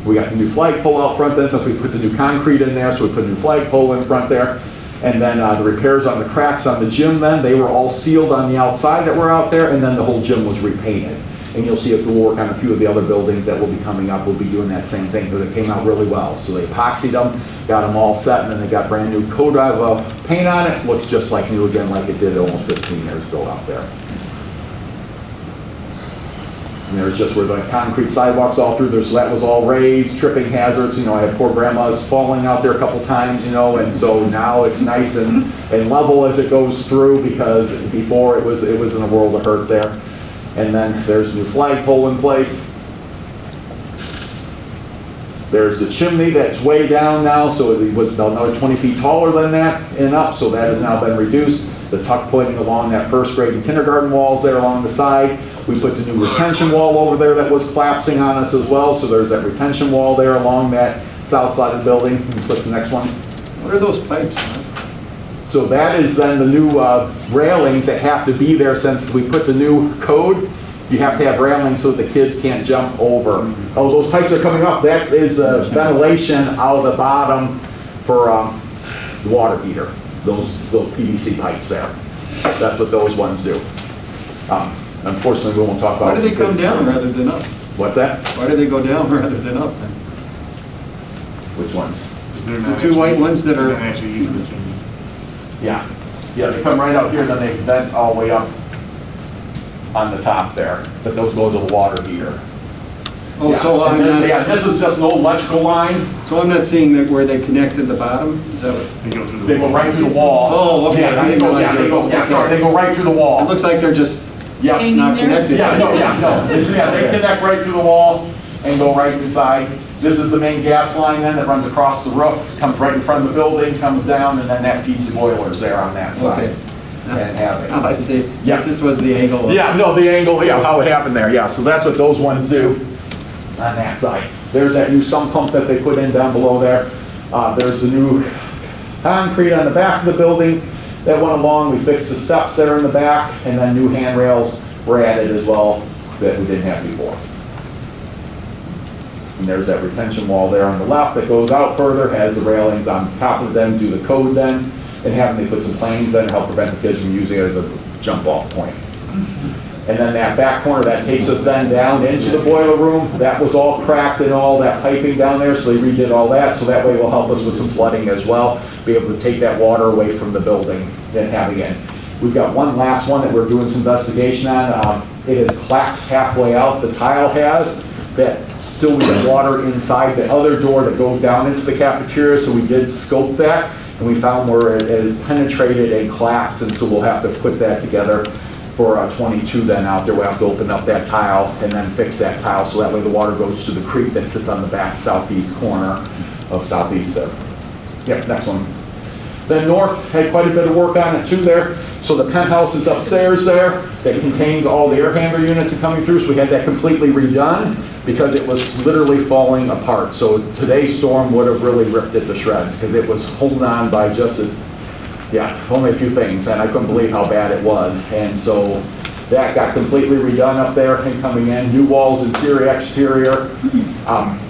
We got the new flagpole out front then, since we put the new concrete in there, so we put a new flagpole in front there. And then the repairs on the cracks on the gym then, they were all sealed on the outside that were out there, and then the whole gym was repainted. And you'll see if we'll work on a few of the other buildings that will be coming up, we'll be doing that same thing, because it came out really well. So they epoxied them, got them all set, and then they got brand new coat of paint on it. Looks just like new again, like it did almost 15 years ago out there. And there's just where the concrete sidewalks all through there, so that was all raised, tripping hazards. You know, I had poor grandmas falling out there a couple times, you know, and so now it's nice and level as it goes through, because before it was in a world of hurt there. And then there's a new flagpole in place. There's the chimney that's way down now, so it was another 20 feet taller than that and up, so that has now been reduced. The tuck pointing along that first grade and kindergarten walls there along the side. We put the new retention wall over there that was collapsing on us as well, so there's that retention wall there along that south side of the building. Can you flip the next one? What are those pipes? So that is then the new railings that have to be there since we put the new code. You have to have railings so that the kids can't jump over. Oh, those pipes are coming up. That is ventilation out of the bottom for the water heater. Those PVC pipes there. That's what those ones do. Unfortunately, we won't talk about. Why do they come down rather than up? What's that? Why do they go down rather than up then? Which ones? The 2 white ones that are. Yeah, they come right out here, then they vent all the way up on the top there, but those go to the water heater. Oh, yeah. so I'm not. Yeah, this is just an old electrical line. So I'm not seeing that where they connect to the bottom? Is that what? They go right through the wall. Oh, okay. Yeah, they go right through the wall. It looks like they're just Yeah. Not connected. Yeah, no. Yeah, they connect right through the wall and go right inside. This is the main gas line then that runs across the roof, comes right in front of the building, comes down, and then that feeds the boilers there on that side. Okay. And have it. Oh, I see. Yeah. This was the angle. of- Yeah, no, the angle, yeah, how it happened there, yeah. So that's what those ones do on that side. There's that new sump pump that they put in down below there. There's the new concrete on the back of the building that went along. We fixed the steps that are in the back, and then new handrails were added as well that we didn't have before. And there's that retention wall there on the left that goes out further, has the railings on top of them, do the code then, and having they put some planes in to help prevent the kids from using it as a jump off point. And then that back corner, that takes us then down into the boiler room. That was all cracked and all that piping down there, so they redid all that, so that way will help us with some flooding as well, be able to take that water away from the building and having it. We've got one last one that we're doing some investigation on. It is collapsed halfway out, the tile has, that still we have water inside the other door that goes down into the cafeteria, so we did scope that, and we found where it is penetrated and collapsed, and so we'll have to put that together for 22 then out there. We'll have to open up that tile and then fix that tile, so that way the water goes to the creek that sits on the back southeast corner of southeast there. Yep, next one. Then north had quite a bit of work on it too there. So the penthouse is upstairs there that contains all the air handler units coming through. So we had that completely redone because it was literally falling apart. So today's storm would have really ripped it to shreds because it was holding on by just its, only a few things. And I couldn't believe how bad it was. And so that got completely redone up there and coming in. New walls, interior, exterior.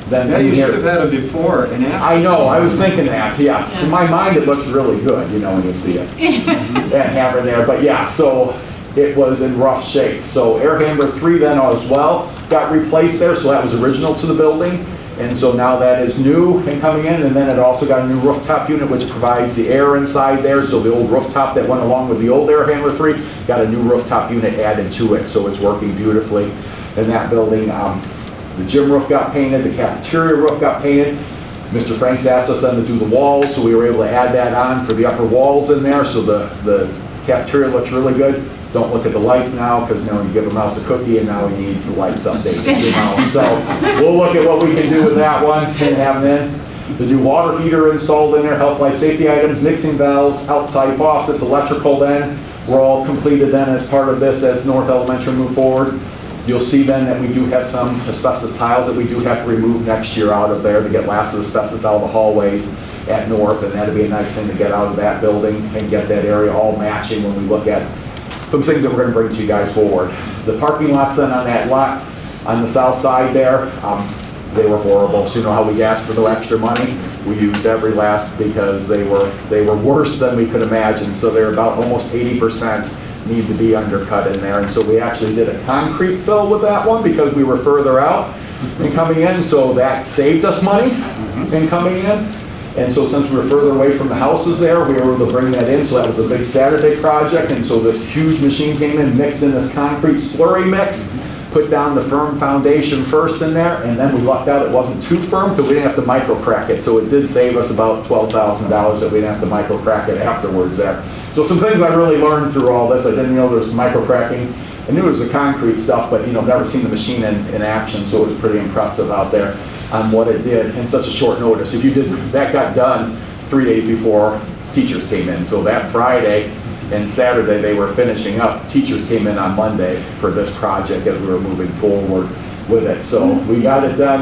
Then Yeah, you should have had a before and after. I know, I was thinking that, yes. In my mind, it looks really good, you know, when you see it. And hammer there, but yeah, so it was in rough shape. So air handler 3 then as well got replaced there, so that was original to the building. And so now that is new and coming in, and then it also got a new rooftop unit which provides the air inside there. So the old rooftop that went along with the old air handler 3 got a new rooftop unit added to it, so it's working beautifully in that building. The gym roof got painted, the cafeteria roof got painted. Mr. Franks asked us then to do the walls, so we were able to add that on for the upper walls in there, so the cafeteria looks really good. Don't look at the lights now, because you know, you give a mouse a cookie and now he needs the lights updated, you know. So we'll look at what we can do with that one and have then the new water heater installed in there, health, life, safety items, mixing valves, outside faucets, electrical then. We're all completed then as part of this as North Elementary move forward. You'll see then that we do have some asbestos tiles that we do have to remove next year out of there to get last of the asbestos out of the hallways at North, and that'd be a nice thing to get out of that building and get that area all matching when we look at some things that we're going to bring to you guys forward. The parking lots then on that lot on the south side there, they were horrible. So you know how we asked for the extra money? We used every last because they were worse than we could imagine. So they're about almost 80% need to be undercut in there. And so we actually did a concrete fill with that one because we were further out and coming in. So that saved us money in coming in. And so since we were further away from the houses there, we were able to bring that in. So that was a big Saturday project. And so this huge machine came in, mixed in this concrete slurry mix, put down the firm foundation first in there, and then we lucked out it wasn't too firm because we didn't have to micro crack it. So it did save us about $12,000 that we didn't have to micro crack it afterwards there. So some things I really learned through all this. I didn't know there was micro cracking. I knew it was the concrete stuff, but you know, never seen the machine in action, so it was pretty impressive out there on what it did in such a short notice. If you did, that got done 3 days before teachers came in. So that Friday and Saturday they were finishing up. Teachers came in on Monday for this project as we were moving forward with it. So we got it done.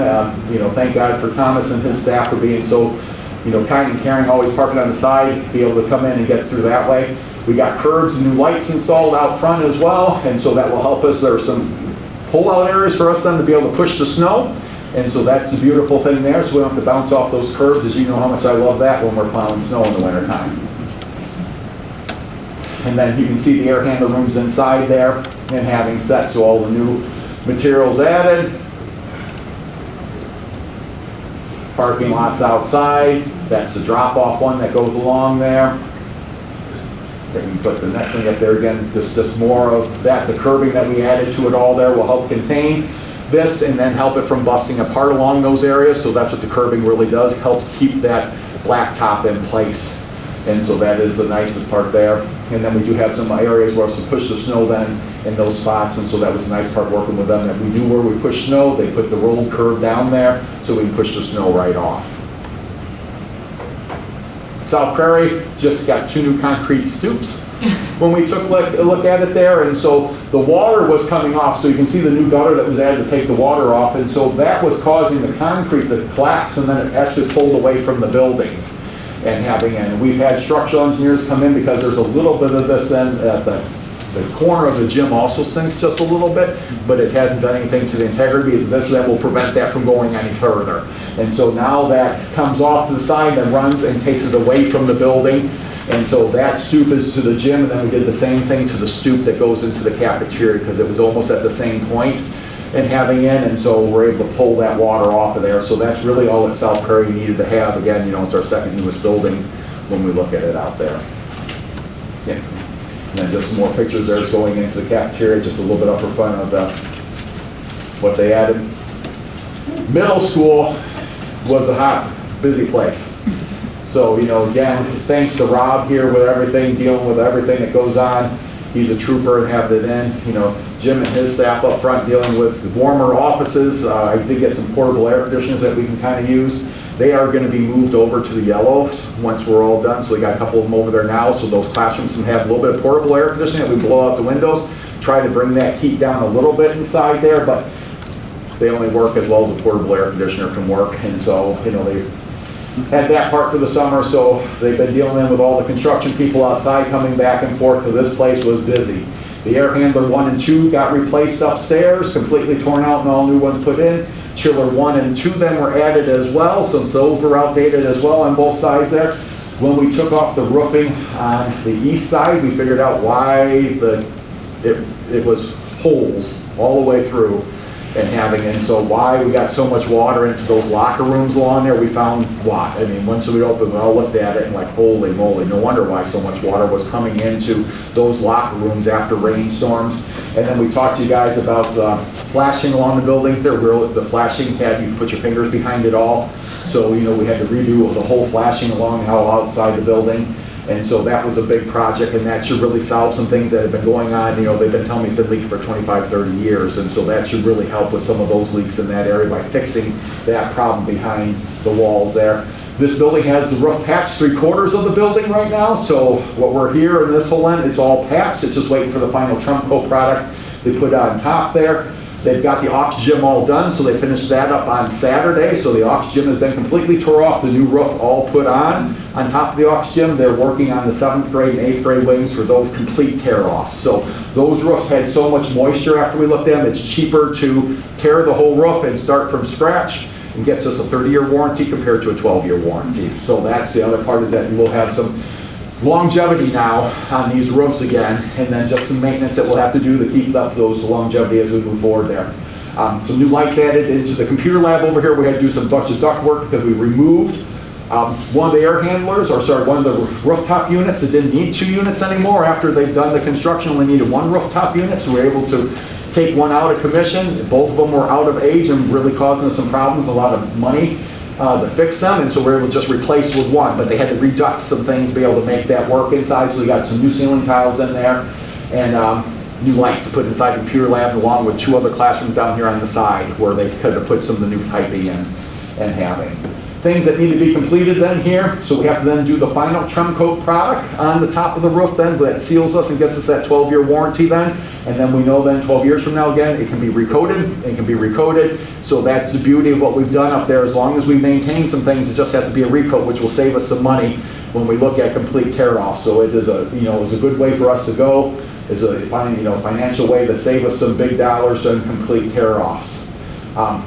You know, thank God for Thomas and his staff for being so, you know, kind and caring, always parking on the side, be able to come in and get through that way. We got curbs and new lights installed out front as well, and so that will help us. There are some pull-out areas for us then to be able to push the snow, and so that's the beautiful thing there, so we don't have to bounce off those curbs, as you know how much I love that when we're plowing snow in the wintertime. And then you can see the air handler rooms inside there and having set, so all the new materials added. Parking lots outside, that's the drop-off one that goes along there. We can put the next thing up there again, just more of that. The curbing that we added to it all there will help contain this and then help it from busting apart along those areas. So that's what the curbing really does, helps keep that blacktop in place And so that is the nicest part there. And then we do have some areas where to push the snow then in those spots, and so that was a nice part working with them, that we knew where we push snow, they put the rolled curb down there, so we can push the snow right off. South Prairie just got 2 new concrete stoops when we took a look at it there, and so the water was coming off, so you can see the new gutter that was added to take the water off, and so that was causing the concrete to collapse, and then it actually pulled away from the buildings. And we've had structural engineers come in because there's a little bit of this then at the corner of the gym also sinks just a little bit, but it hasn't done anything to the integrity. This will prevent that from going any further. And so now that comes off to the side and runs and takes it away from the building. And so that stoop is to the gym, and then we did the same thing to the stoop that goes into the cafeteria because it was almost at the same point and having in, and so we're able to pull that water off of there. So that's really all that South Prairie needed to have. Again, it's our second newest building when we look at it out there. Yeah. And then just some more pictures there going into the cafeteria, just a little bit upper front of what they added. Middle school was a hot, busy place. So, again, thanks to Rob here with everything, dealing with everything that goes on. He's a trooper and have it in. Jim and his staff up front dealing with the warmer offices. I did get some portable air conditioners that we can kind of use. They are going to be moved over to the yellows once we're all done. So we got a couple of them over there now. So those classrooms can have a little bit of portable air conditioning that we blow out the windows. Try to bring that heat down a little bit inside there, but they only work as well as a portable air conditioner can work. And so, they had that part for the summer. So they've been dealing with all the construction people outside coming back and forth. So this place was busy. The air handler 1 and 2 got replaced upstairs, completely torn out and all new ones put in. Chiller 1 and 2 then were added as well, since those were outdated as well on both sides there. When we took off the roofing on the east side, we figured out why it was holes all the way through and so why we got so much water into those locker rooms along there, we found why. Once we opened, we all looked at it and like, holy moly, no wonder why so much water was coming into those locker rooms after rainstorms. And then we talked to you guys about flashing along the building. The flashing had you put your fingers behind it all. So, we had to redo the whole flashing along all outside the building. And so that was a big project, and that should really solve some things that have been going on. They've been telling me it's been leaking for 25, 30 years, and so that should really help with some of those leaks in that area by fixing that problem behind the walls there. This building has the roof patched 3/4 of the building right now, so what we're here in this whole end, it's all patched. It's just waiting for the final trump coat product they put on top there. They've got the aux gym all done, so they finished that up on Saturday. So the aux gym has been completely tore off, the new roof all put on top of the aux gym. They're working on the 7th grade and 8th grade wings for those complete tear-offs. So those roofs had so much moisture after we looked at them, it's cheaper to tear the whole roof and start from scratch, and gets us a 30-year warranty compared to a 12-year warranty. So that's the other part, is that we'll have some longevity now on these roofs again, and then just some maintenance that we'll have to do to keep up those longevity as we move forward there. Some new lights added into the computer lab over here. We had to do some bunch of duct work because we removed one of the air handlers, one of the rooftop units. It didn't need 2 units anymore after they've done the construction. We needed 1 rooftop unit, so we were able to take one out of commission. Both of them were out of age and really causing us some problems, a lot of money to fix them, and so we were able to just replace with 1, but they had to reduct some things to be able to make that work inside, so we got some new ceiling tiles in there, and new lights put inside the computer lab, along with 2 other classrooms down here on the side, where they could have put some of the new piping in and having. Things that need to be completed then here, so we have to then do the final trim coat product on the top of the roof then, that seals us and gets us that 12-year warranty then, and then we know then 12 years from now again, it can be recoated, so that's the beauty of what we've done up there. As long as we maintain some things, it just has to be a recoat, which will save us some money when we look at complete tear-off. So it is a good way for us to go, is a financial way to save us some big dollars on complete tear-offs.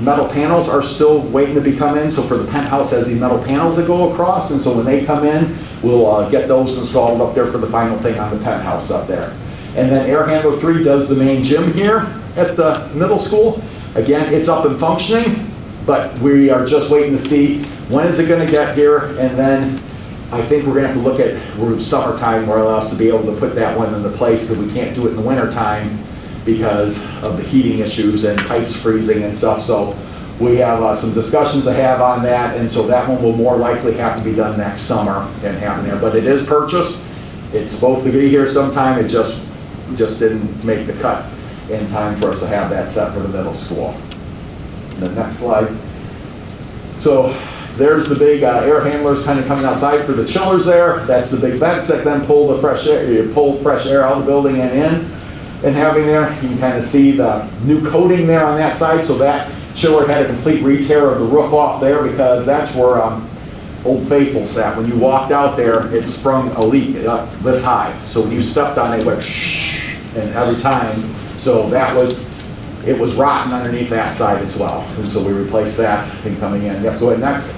Metal panels are still waiting to come in, so for the penthouse has the metal panels that go across, and so when they come in, we'll get those installed up there for the final thing on the penthouse up there. And then Air Handler 3 does the main gym here at the middle school. Again, it's up and functioning, but we are just waiting to see when is it going to get here, and then I think we're going to have to look at summertime more or less to be able to put that one into place, because we can't do it in the wintertime because of the heating issues and pipes freezing and stuff. So We have some discussions to have on that, and so that one will more likely have to be done next summer and happen there. But it is purchased. It's supposed to be here sometime. It just didn't make the cut in time for us to have that set for the middle school. The next slide. So there's the big air handlers kind of coming outside for the chillers there. That's the big vents that then pull the fresh air, fresh air out of the building and in. And having there, you can kind of see the new coating there on that side. So that chiller had a complete re-tear of the roof off there because that's where Old Faithful sat. When you walked out there, it sprung a leak up this high. So when you stepped on it, it went shh, and every time. So it was rotten underneath that side as well. And so we replaced that thing coming in. Yep, go ahead next.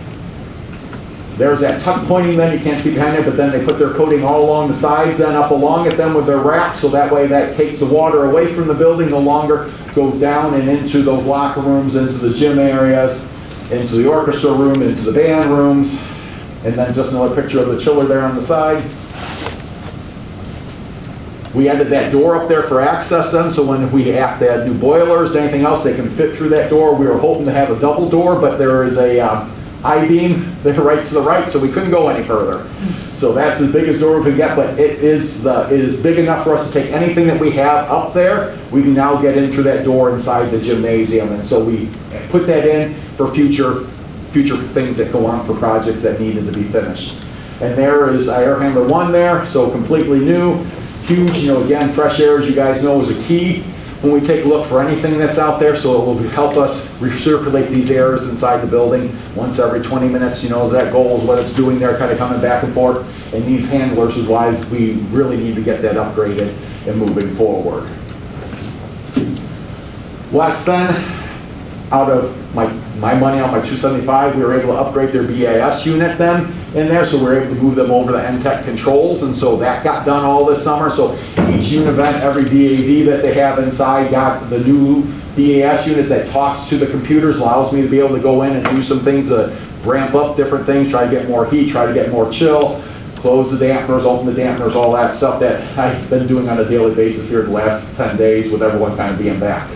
There's that tuck pointing then, you can't see behind it, but then they put their coating all along the sides and up along it then with their wrap, so that way that takes the water away from the building, no longer goes down and into those locker rooms, into the gym areas, into the orchestra room, into the band rooms, and then just another picture of the chiller there on the side. We added that door up there for access then, so when we have to add new boilers, anything else, they can fit through that door. We were hoping to have a double door, but there is a I-beam there right to the right, so we couldn't go any further. So that's as big as door we could get, but it is big enough for us to take anything that we have up there. We can now get in through that door inside the gymnasium, and so we put that in for future things that go on for projects that needed to be finished. And there is air handler 1 there, so completely new, huge. Again, fresh air, as you guys know, is a key when we take a look for anything that's out there, so it will help us recirculate these airs inside the building once every 20 minutes, as that goal is what it's doing there, kind of coming back and forth. And these handlers is why we really need to get that upgraded and moving forward. Less than, out of my money on my 275, we were able to upgrade their BAS unit then in there, so we were able to move them over to NTEC controls, and so that got done all this summer. So each unit, every VAV that they have inside got the new BAS unit that talks to the computers, allows me to be able to go in and do some things to ramp up different things, try to get more heat, try to get more chill, close the dampeners, open the dampeners, all that stuff that I've been doing on a daily basis here the last 10 days with everyone kind of being back.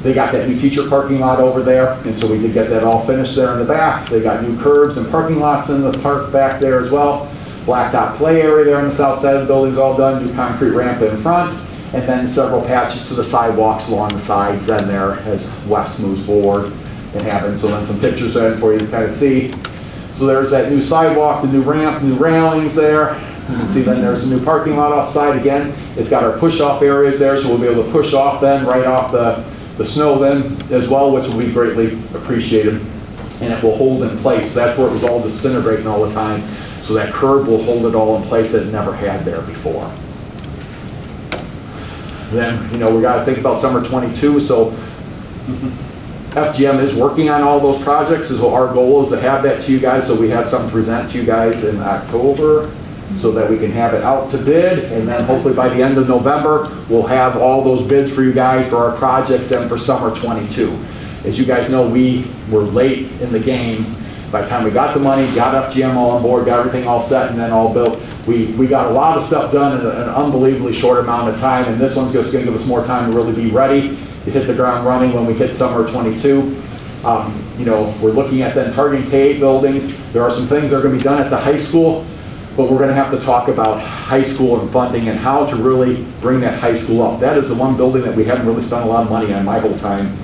They got that new teacher parking lot over there, and so we did get that all finished there in the back. They got new curbs and parking lots in the park back there as well. Blacktop play area there on the south side of the building's all done, new concrete ramp in front, and then several patches to the sidewalks along the sides then there as West moves forward and having. So then some pictures in for you to kind of see. So there's that new sidewalk, the new ramp, new railings there. You can see then there's a new parking lot outside again. It's got our push-off areas there, so we'll be able to push off then right off the snow then as well, which will be greatly appreciated, and it will hold in place. That's where it was all disintegrating all the time, so that curb will hold it all in place that it never had there before. Then, we got to think about summer 22, so FGM is working on all those projects, so our goal is to have that to you guys, so we have something to present to you guys in October, so that we can have it out to bid, and then hopefully by the end of November, we'll have all those bids for you guys for our projects then for summer 22. As you guys know, we were late in the game. By the time we got the money, got FGM all on board, got everything all set and then all built, we got a lot of stuff done in an unbelievably short amount of time, and this one's just gonna give us more time to really be ready to hit the ground running when we hit summer 22. We're looking at then targeting K-8 buildings. There are some things that are gonna be done at the high school, but we're going to have to talk about high school and funding and how to really bring that high school up. That is the one building that we haven't really spent a lot of money on my whole time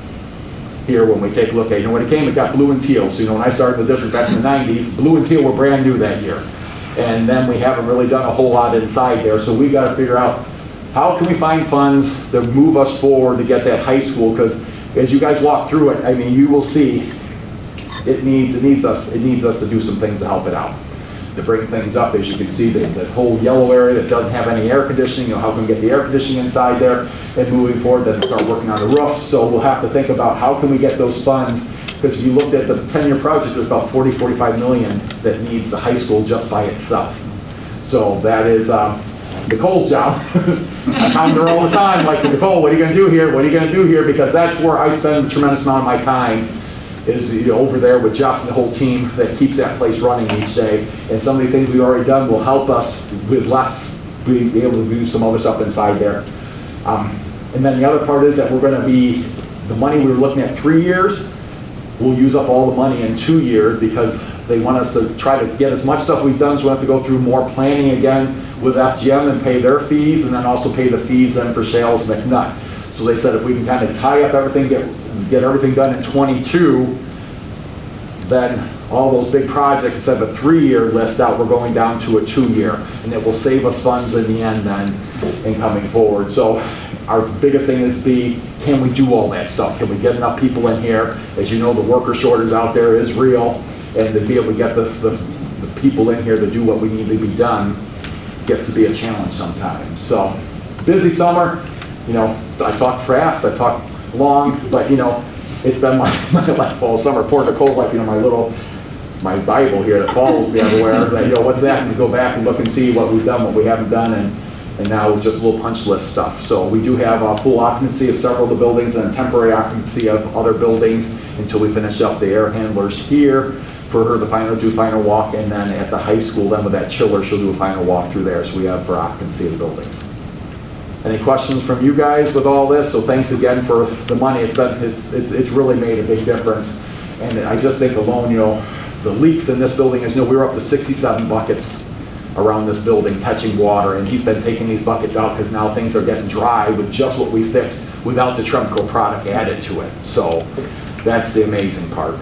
here when we take a look at it. When it came, it got blue and teal. So, when I started the district back in the 90s, blue and teal were brand new that year. And then we haven't really done a whole lot inside there. So we got to figure out how can we find funds to move us forward to get that high school, because as you guys walk through it, you will see it needs us to do some things to help it out. To bring things up, as you can see, the whole yellow area that doesn't have any air conditioning, how can we get the air conditioning inside there, and moving forward, then start working on the roof. So we'll have to think about how can we get those funds, because if you looked at the 10-year project, there's about 45 million that needs the high school just by itself. So that is Nicole's job. I comment her all the time, like, Nicole, what are you going to do here? What are you going to do here? Because that's where I spend a tremendous amount of my time, is over there with Jeff and the whole team that keeps that place running each day. And some of the things we've already done will help us with less, being able to do some other stuff inside there. And then the other part is that we're going to be, the money we were looking at 3 years, we'll use up all the money in 2 years because they want us to try to get as much stuff we've done, so we have to go through more planning again with FGM and pay their fees, and then also pay the fees then for Sales McNutt. So they said if we can kind of tie up everything, get everything done in 22, then all those big projects, instead of a 3-year list out, we're going down to a 2-year. And it will save us funds in the end then in coming forward. So our biggest thing is can we do all that stuff? Can we get enough people in here? As you know, the worker shortage out there is real, and to be able to get the people in here to do what we need to be done gets to be a challenge sometimes. So busy summer, you know, I talk fast, I talk long, but you know, it's been my life all summer. Pour Nicole, like, you know, my Bible here that follows me everywhere, that, you know, what's that? And we go back and look and see what we've done, what we haven't done, and now just a little punch list stuff. So we do have a full occupancy of several of the buildings and temporary occupancy of other buildings until we finish up the air handlers here for her to do final walk, and then at the high school, then with that chiller, she'll do a final walk through there. So we have for occupancy of the buildings. Any questions from you guys with all this? So thanks again for the money. It's really made a big difference. And I just think alone, you know, the leaks in this building, as you know, we were up to 67 buckets around this building catching water, and he's been taking these buckets out because now things are getting dry with just what we fixed without the Tremco product added to it. So that's the amazing part.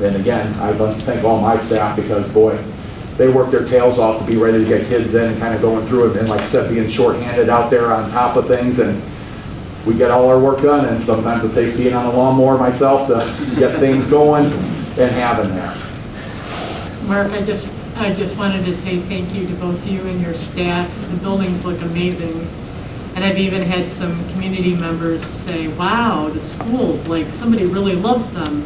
And again, I'd like to thank all my staff because, boy, they work their tails off to be ready to get kids in and kind of going through it. And like I said, being shorthanded out there on top of things, and we get all our work done, and sometimes it takes being on a lawnmower myself to get things going and having there. Mark, I just wanted to say thank you to both you and your staff. The buildings look amazing. And I've even had some community members say, wow, the schools, like somebody really loves them.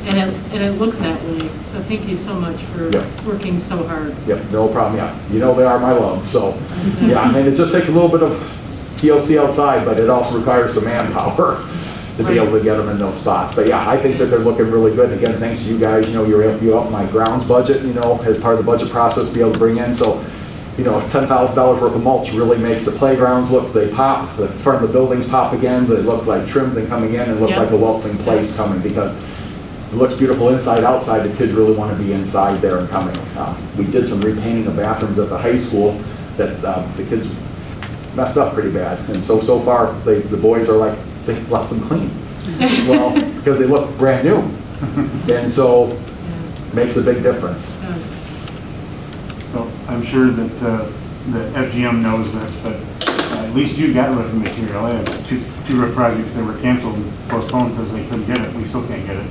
And it looks that way. So thank you so much for working so hard. Yep, no problem, yeah. You know they are my love, so. Yeah, I mean, it just takes a little bit of TLC outside, but it also requires some manpower to be able to get them in those spots. But yeah, I think that they're looking really good. And again, thanks to you guys, you know, you up my grounds budget, you know, as part of the budget process to be able to bring in. So, you know, $10,000 worth of mulch really makes the playgrounds look, they pop, the front of the buildings pop again, they look like trimmed and coming in and look like a welcoming place coming, because it looks beautiful inside, outside. The kids really want to be inside there and coming. We did some repainting of bathrooms at the high school that the kids messed up pretty bad. And so far, the boys are like, they left them clean. Well, because they look brand new. And so makes a big difference. So I'm sure that the FGM knows this, but at least you got roofing material. I had two roof projects that were canceled and postponed because they couldn't get it. We still can't get it.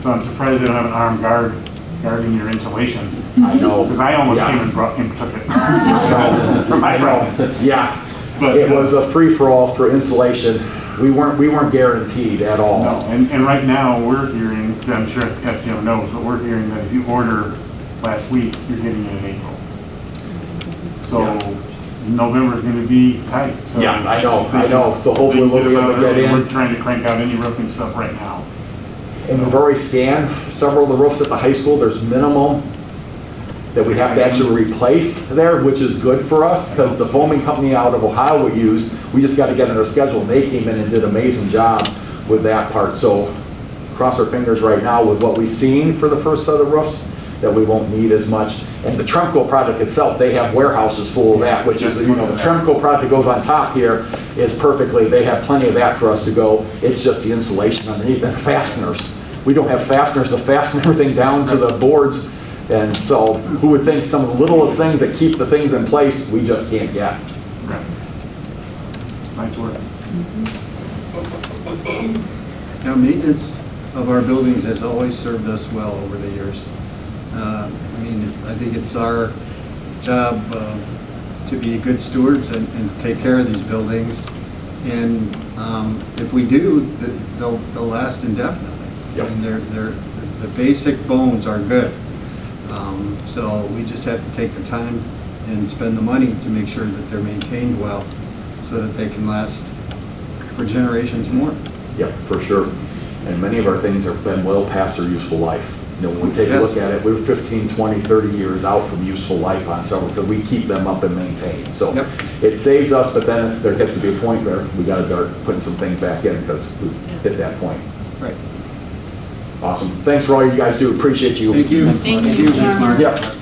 So I'm surprised they don't have an armed guard guarding your insulation. I know. Because I almost came and took it. I know. Yeah. But it was a free-for-all for insulation. We weren't guaranteed at all. No, and right now we're hearing, I'm sure FGM knows, but we're hearing that if you order last week, you're getting it in April. So November is going to be tight. So yeah, I know. So hopefully we'll be able to get in. We're trying to crank out any roofing stuff right now. And we've already scanned several of the roofs at the high school. There's minimum that we have to actually replace there, which is good for us, because the foaming company out of Ohio we used, we just got to get in our schedule, and they came in and did an amazing job with that part. So cross our fingers right now with what we've seen for the first set of roofs, that we won't need as much. And the Tremco product itself, they have warehouses full of that, which is, you know, the Tremco product that goes on top here is perfectly, they have plenty of that for us to go. It's just the insulation underneath and fasteners. We don't have fasteners to fasten everything down to the boards. And so who would think some of the littlest things that keep the things in place, we just can't get. Right. Nice work. Now, maintenance of our buildings has always served us well over the years. I mean, I think it's our job to be good stewards and take care of these buildings. And if we do, they'll last indefinitely. Yep. And the basic bones are good. So we just have to take the time and spend the money to make sure that they're maintained well, so that they can last for generations more. Yep, for sure. And many of our things have been well past their useful life. You know, when we take a look at it, we're 15, 20, 30 years out from useful life on several, because we keep them up and maintained. So it saves us, but then there gets to be a point where we got to start putting some things back in, because we hit that point. Right. Awesome. Thanks for all you guys do. Appreciate you. Thank you. Thank you. Yep.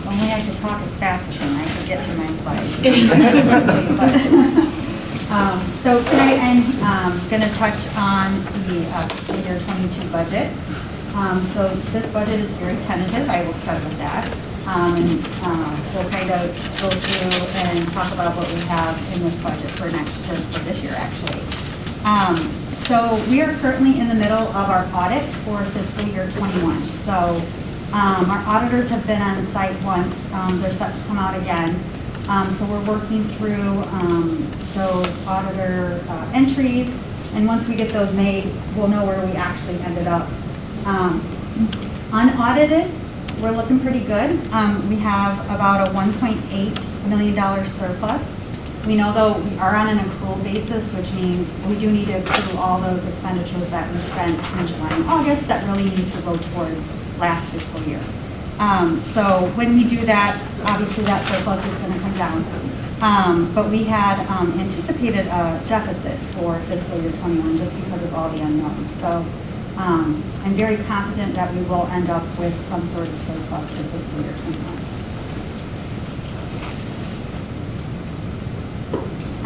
Only I could talk as fast as him, I could get to my slides. So tonight I'm going to touch on the fiscal year 22 budget. So this budget is very tentative, I will start with that. And we'll kind of go through and talk about what we have in this budget for this year actually. So we are currently in the middle of our audit for fiscal year 21. So our auditors have been on site once, they're set to come out again. So we're working through those auditor entries, and once we get those made, we'll know where we actually ended up. Unaudited, we're looking pretty good. We have about a $1.8 million surplus. We know though we are on an accrual basis, which means we do need to accrue all those expenditures that we spent in July and August that really needs to go towards last fiscal year. So when we do that, obviously that surplus is going to come down. But we had anticipated a deficit for fiscal year 21 just because of all the unknowns. So I'm very confident that we will end up with some sort of surplus for fiscal year 21.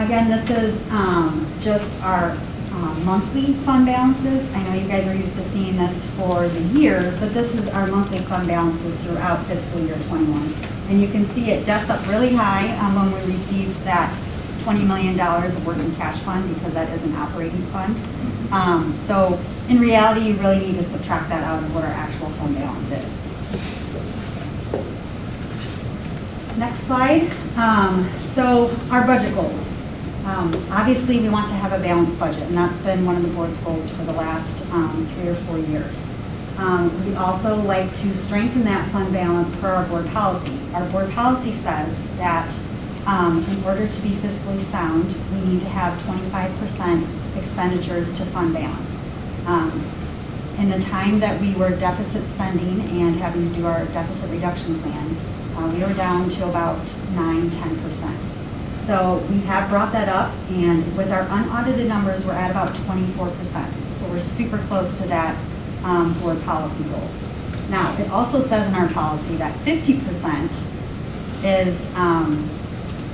Again, this is just our monthly fund balances. I know you guys are used to seeing this for the years, but this is our monthly fund balances throughout fiscal year 21. And you can see it jets up really high when we received that $20 million of working cash fund, because that is an operating fund. So in reality, you really need to subtract that out of what our actual fund balance is. Next slide. So our budget goals. Obviously, we want to have a balanced budget, and that's been one of the board's goals for the last 3 or 4 years. We also like to strengthen that fund balance per our board policy. Our board policy says that in order to be fiscally sound, we need to have 25% expenditures to fund balance. In the time that we were deficit spending and having to do our deficit reduction plan, we were down to about 9–10%. So we have brought that up, and with our unaudited numbers, we're at about 24%. So we're super close to that board policy goal. Now, it also says in our policy that 50% is,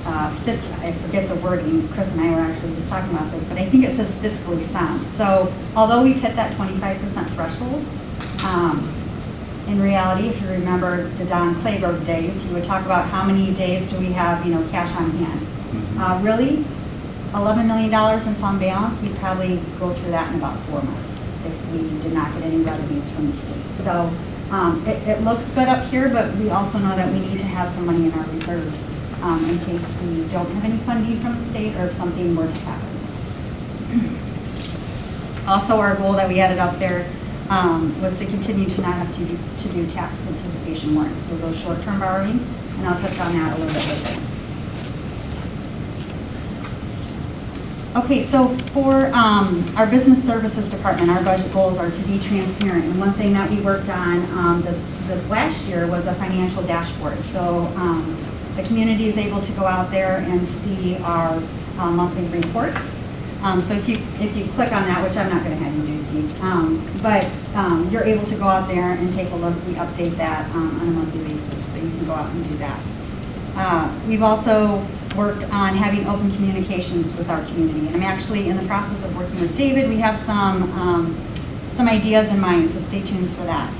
I forget the wording, Chris and I were actually just talking about this, but I think it says fiscally sound. So although we've hit that 25% threshold, in reality, if you remember the Don Clayburg days, he would talk about how many days do we have, cash on hand. Really, $11 million in fund balance, we'd probably go through that in about 4 months if we did not get any revenues from the state. So it looks good up here, but we also know that we need to have some money in our reserves in case we don't have any funding from the state or if something were to happen. Also, our goal that we added up there was to continue to not have to do tax anticipation warrants, so those short-term borrowings, and I'll touch on that a little bit later. Okay, so for our business services department, our budget goals are to be transparent. And one thing that we worked on this last year was a financial dashboard. So the community is able to go out there and see our monthly reports. So if you click on that, which I'm not going to have you do, Steve, but you're able to go out there and take a look. We update that on a monthly basis, so you can go out and do that. We've also worked on having open communications with our community, and I'm actually in the process of working with David. We have some ideas in mind, so stay tuned for that.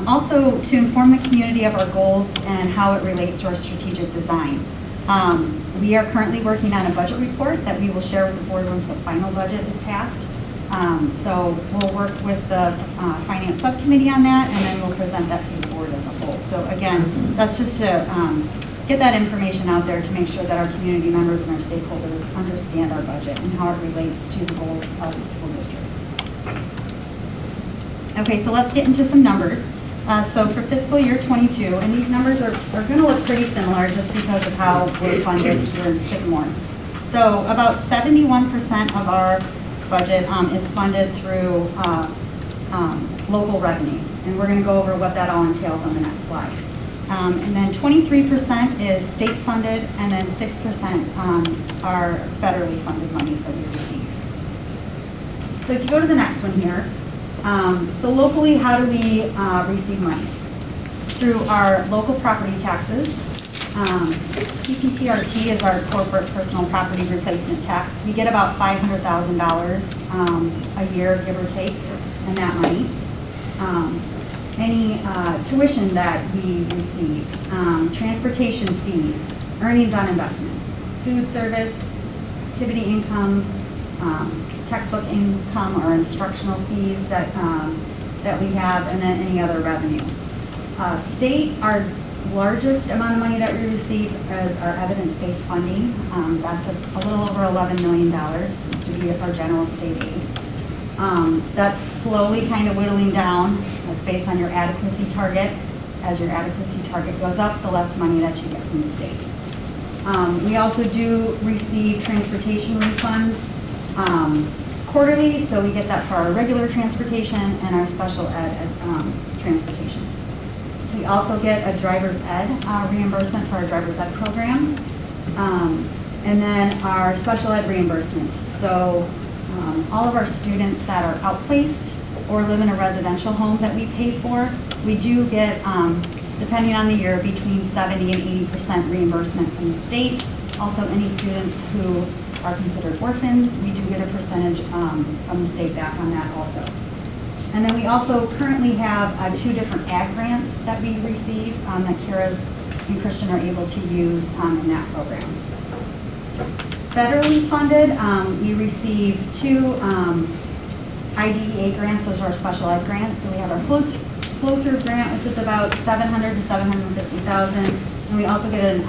Also, to inform the community of our goals and how it relates to our strategic design. We are currently working on a budget report that we will share with the board once the final budget is passed. So we'll work with the finance subcommittee on that, and then we'll present that to the board as a whole. So again, that's just to get that information out there to make sure that our community members and our stakeholders understand our budget and how it relates to the goals of the school district. Okay, so let's get into some numbers. So for fiscal year 22, and these numbers are going to look pretty similar just because of how we're funded here in Sycamore. So about 71% of our budget is funded through local revenue, and we're going to go over what that all entails on the next slide. And then 23% is state funded, and then 6% are federally funded monies that we receive. So if you go to the next one here, so locally, how do we receive money? Through our local property taxes. PPPRT is our corporate personal property replacement tax. We get about $500,000 a year, give or take, in that money. Any tuition that we receive, transportation fees, earnings on investments, food service, activity income, textbook income or instructional fees that we have, and then any other revenue. State, our largest amount of money that we receive is our evidence-based funding. That's a little over $11 million, used to be our general state aid. That's slowly kind of whittling down. That's based on your adequacy target. As your adequacy target goes up, the less money that you get from the state. We also do receive transportation refunds quarterly, so we get that for our regular transportation and our special ed transportation. We also get a driver's ed reimbursement for our driver's ed program, and then our special ed reimbursements. So all of our students that are outplaced or live in a residential home that we pay for, we do get, depending on the year, between 70 and 80% reimbursement from the state. Also, any students who are considered orphans, we do get a percentage from the state back on that also. And then we also currently have 2 different ag grants that we receive that Kira's and Christian are able to use in that program. Federally funded, we receive 2 IDEA grants. Those are our special ed grants. So we have our flow-through grant, which is about $700,000 to $750,000. And we also get a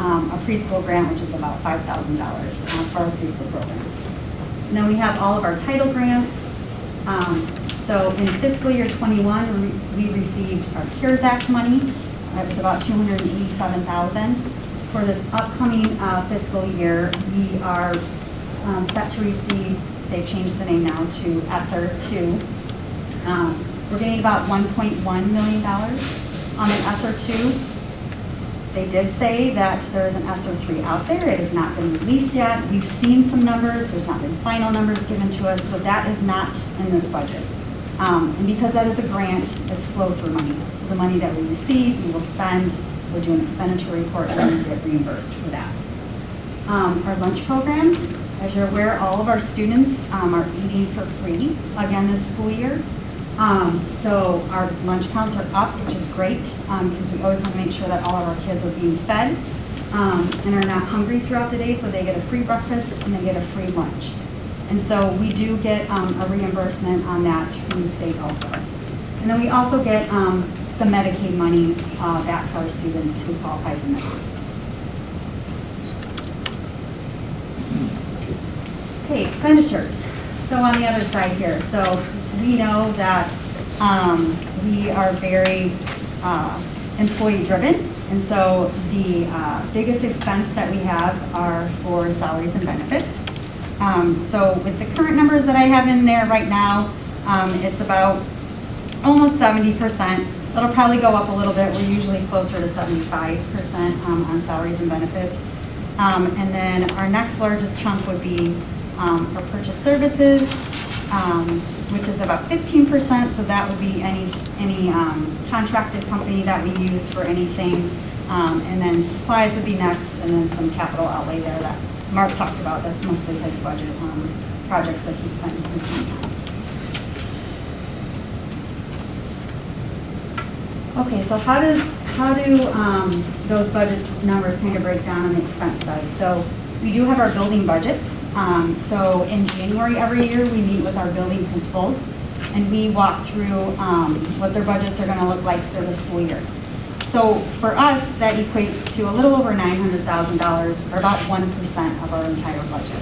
preschool grant, which is about $5,000 for our preschool program. And then we have all of our title grants. So in fiscal year 21, we received our CARES Act money. It was about $287,000. For this upcoming fiscal year, we are set to receive, they've changed the name now to ESSER 2. We're getting about $1.1 million on an ESSER 2. They did say that there is an ESSER 3 out there. It has not been released yet. We've seen some numbers. There's not been final numbers given to us, so that is not in this budget. And because that is a grant, it's flow-through money. So the money that we receive, we will spend. We'll do an expenditure report and we get reimbursed for that. Our lunch program, as you're aware, all of our students are eating for free again this school year. So our lunch counts are up, which is great because we always want to make sure that all of our kids are being fed and are not hungry throughout the day, so they get a free breakfast and they get a free lunch. And so we do get a reimbursement on that from the state also. And then we also get some Medicaid money back for our students who qualify for Medicaid. Okay, expenditures. So on the other side here, so we know that we are very employee driven, and so the biggest expense that we have are for salaries and benefits. So with the current numbers that I have in there right now, it's about almost 70%. It'll probably go up a little bit. We're usually closer to 75% on salaries and benefits. And then our next largest chunk would be for purchase services, which is about 15%. So that would be any contracted company that we use for anything. And then supplies would be next, and then some capital outlay there that Mark talked about. That's mostly his budget projects that he spent his money on. Okay, so how do those budget numbers kind of break down on the expense side? So we do have our building budgets. So in January every year, we meet with our building principals and we walk through what their budgets are going to look like for the school year. So for us, that equates to a little over $900,000, or about 1% of our entire budget.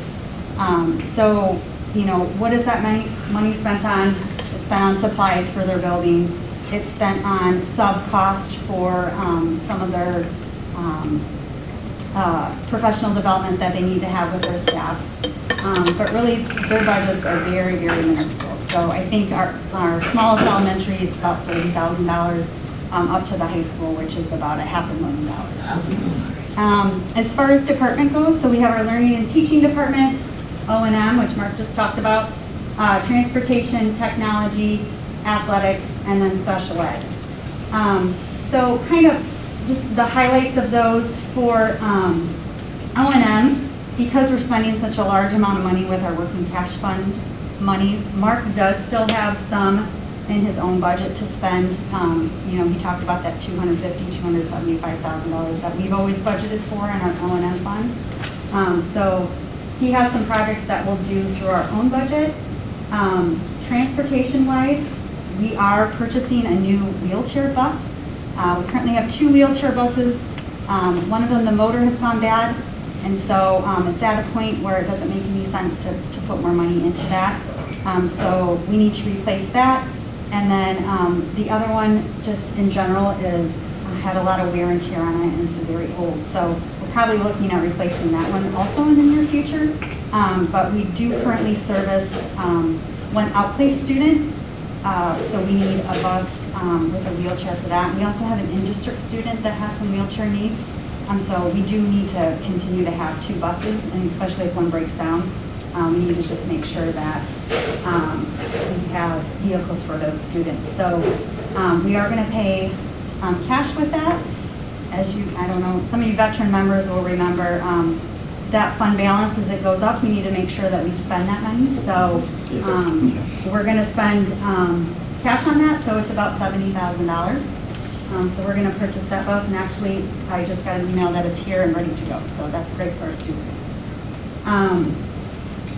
So, you know, what is that money spent on? It's spent on supplies for their building. It's spent on sub-cost for some of their professional development that they need to have with their staff. But really, their budgets are very, very minuscule. So I think our smallest elementary is about $30,000. up to the high school, which is about $500,000. As far as department goes, so we have our learning and teaching department, O&M, which Mark just talked about, transportation, technology, athletics, and then special ed. So kind of just the highlights of those for O&M, because we're spending such a large amount of money with our working cash fund monies, Mark does still have some in his own budget to spend. He talked about that $250,000, $275,000 that we've always budgeted for in our O&M fund. So he has some projects that we'll do through our own budget. Transportation-wise, we are purchasing a new wheelchair bus. We currently have 2 wheelchair buses. One of them, the motor has gone bad, and so it's at a point where it doesn't make any sense to put more money into that. So we need to replace that. And then the other one, just in general, had a lot of wear and tear on it, and it's very old. So we're probably looking at replacing that one also in the near future. But we do currently service one outplaced student. So we need a bus with a wheelchair for that. We also have an in-district student that has some wheelchair needs. So we do need to continue to have 2 buses, and especially if one breaks down, we need to just make sure that we have vehicles for those students. So we are going to pay cash with that. As I don't know, some of you veteran members will remember that fund balance, as it goes up, we need to make sure that we spend that money. So we're going to spend cash on that, so it's about $70,000. So we're going to purchase that bus, and actually I just got an email that it's here and ready to go, so that's great for our students.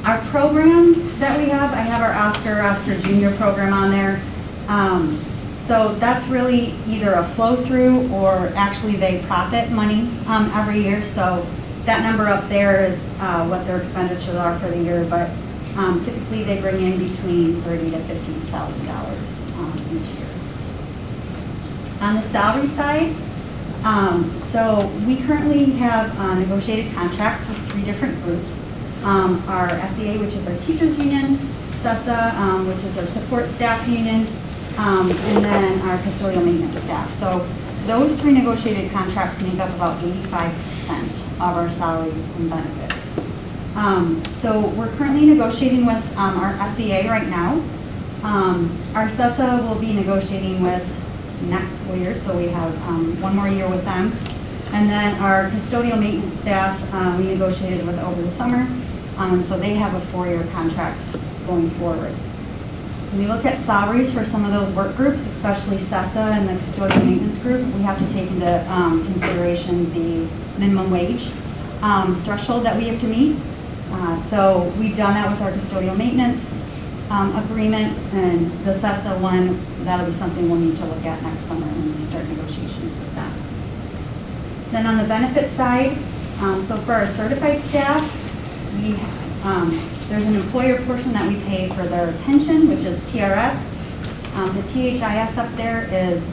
Our programs that we have, I have our Oscar Junior program on there. So that's really either a flow through, or actually they profit money every year. So that number up there is what their expenditures are for the year, but typically they bring in between $30,000 to $50,000 each year. On the salary side, so we currently have negotiated contracts with 3 different groups. Our SEA, which is our teachers union, SESA, which is our support staff union, and then our custodial maintenance staff. So those 3 negotiated contracts make up about 85% of our salaries and benefits. So we're currently negotiating with our SEA right now. Our SESA will be negotiating with next school year, so we have 1 more year with them. And then our custodial maintenance staff, we negotiated with over the summer, so they have a 4-year contract going forward. When we look at salaries for some of those work groups, especially SESA and the custodial maintenance group, we have to take into consideration the minimum wage threshold that we have to meet. So we've done that with our custodial maintenance agreement, and the SESA one, that'll be something we'll need to look at next summer when we start negotiations with them. Then on the benefit side, so for our certified staff, we there's an employer portion that we pay for their pension, which is TRS. The THIS up there is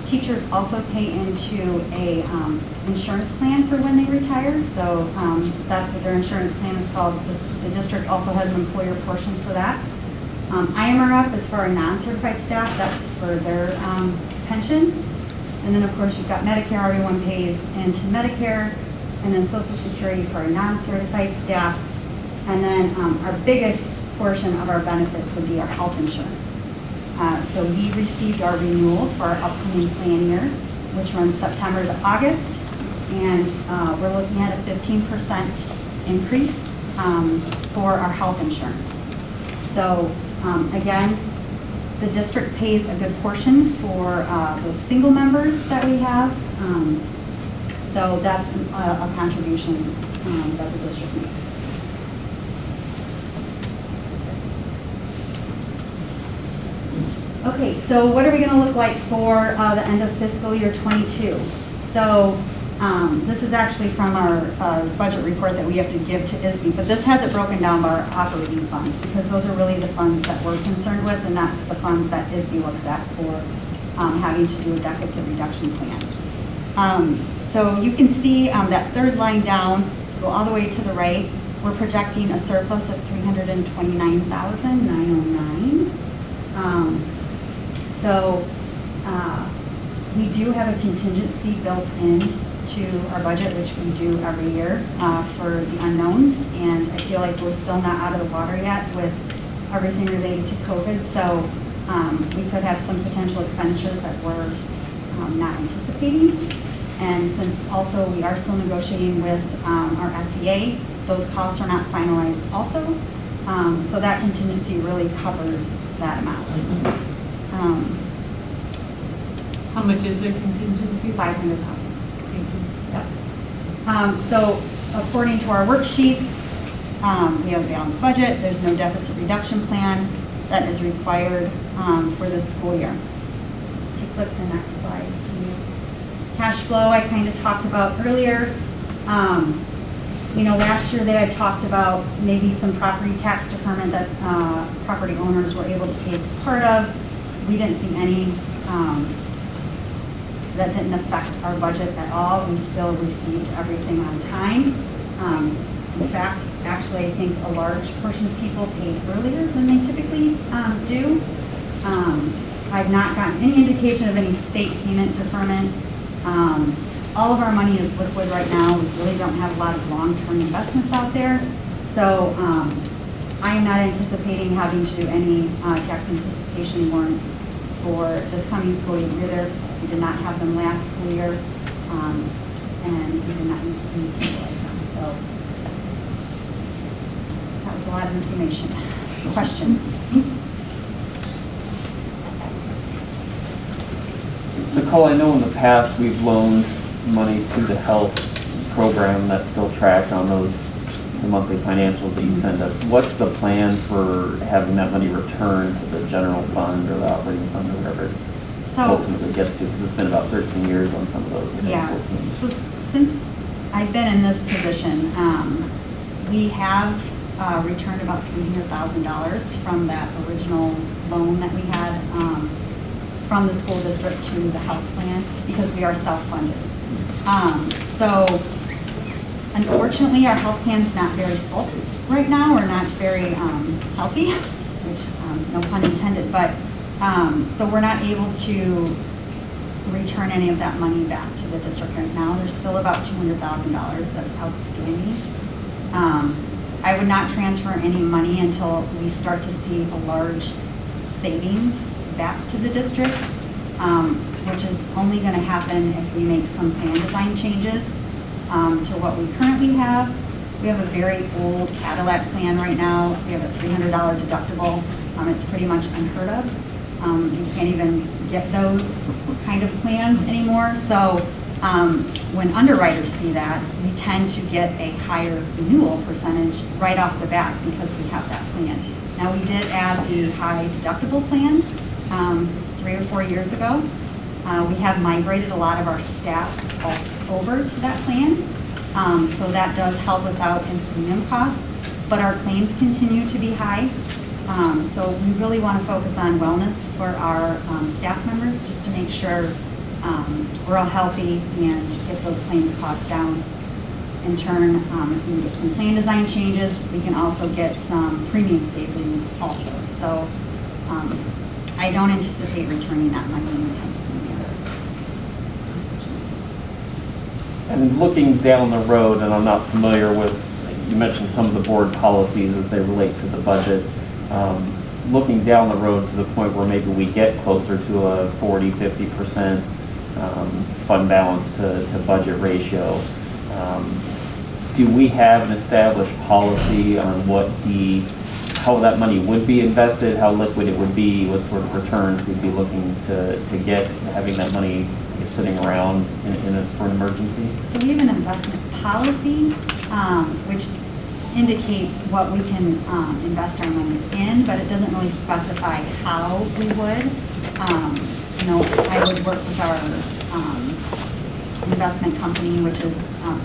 teachers also pay into a insurance plan for when they retire. So that's what their insurance plan is called. The district also has an employer portion for that. IMRF is for our non-certified staff. That's for their pension. And then of course you've got Medicare, everyone pays into Medicare. And then Social Security for our non-certified staff. And then our biggest portion of our benefits would be our health insurance. So we received our renewal for our upcoming plan year, which runs September to August. And we're looking at a 15% increase for our health insurance. So again, the district pays a good portion for those single members that we have. So that's a contribution that the district makes. Okay, so what are we going to look like for the end of fiscal year 22? So this is actually from our budget report that we have to give to ISB, but this has it broken down by our operating funds, because those are really the funds that we're concerned with, and that's the funds that ISB looks at for having to do a deficit reduction plan. So you can see that 3rd line down, go all the way to the right, we're projecting a surplus of $329,909. So do have a contingency built in to our budget, which we do every year for the unknowns. And I feel like we're still not out of the water yet with everything related to COVID. So we could have some potential expenditures that we're not anticipating. And since also we are still negotiating with our SEA, those costs are not finalized also. So that contingency really covers that amount. How much is the contingency? $500,000. Thank you. Yep. So according to our worksheets, we have a balanced budget. There's no deficit reduction plan that is required for this school year. If you click the next slide. Cash flow, I kind of talked about earlier. You know, last year they had talked about maybe some property tax deferment that property owners were able to take part of. We didn't see any. That didn't affect our budget at all. We still received everything on time. In fact, actually, I think a large portion of people paid earlier than they typically do. I've not gotten any indication of any state payment deferment. All of our money is liquid right now. We really don't have a lot of long-term investments out there. So I am not anticipating having to do any tax anticipation warrants for this coming school year either. We did not have them last school year, and we did not need to utilize them. So that was a lot of information. Questions? Nicole, I know in the past we've loaned money to the health program that's still tracked on those the monthly financials that you send us. What's the plan for having that money returned to the general fund or the operating fund or whatever it ultimately gets to? Because it's been about 13 years on some of those. Yeah. So since I've been in this position, we have returned about $300,000 from that original loan that we had from the school district to the health plan because we are self-funded. So unfortunately, our health plan's not very solid right now, or not very healthy, which no pun intended, but so we're not able to return any of that money back to the district right now. There's still about $200,000 that's outstanding. I would not transfer any money until we start to see a large savings back to the district, which is only going to happen if we make some plan design changes to what we currently have. We have a very old Cadillac plan right now. We have a $300 deductible. It's pretty much unheard of. You can't even get those kind of plans anymore. So when underwriters see that, we tend to get a higher renewal percentage right off the bat because we have that plan. Now, we did add the high deductible plan 3 or 4 years ago. We have migrated a lot of our staff over to that plan. So that does help us out in premium costs, but our claims continue to be high. So we really want to focus on wellness for our staff members just to make sure we're all healthy and get those claims costs down. In turn, if we can get some plan design changes, we can also get some premium savings also. So I don't anticipate returning that money anytime soon. And looking down the road, and I'm not familiar with, you mentioned some of the board policies as they relate to the budget. Looking down the road to the point where maybe we get closer to a 40-50% fund balance to budget ratio, do we have an established policy on how that money would be invested, how liquid it would be, what sort of returns we'd be looking to get having that money sitting around for an emergency? So we have an investment policy, which indicates what we can invest our money in, but it doesn't really specify how we would. You know, I would work with our investment company, which is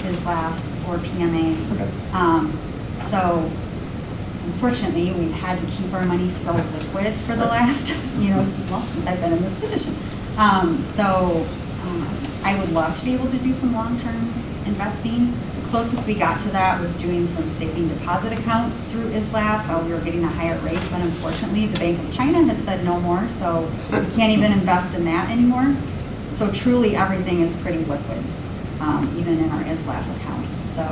FIScal or PMA. Okay. So unfortunately, we've had to keep our money so liquid for the last, since I've been in this position. I would love to be able to do some long-term investing. The closest we got to that was doing some saving deposit accounts through ISLAP while we were getting a higher rate, but unfortunately the Bank of China has said no more, so we can't even invest in that anymore. So truly, everything is pretty liquid, even in our ISLAP accounts, so,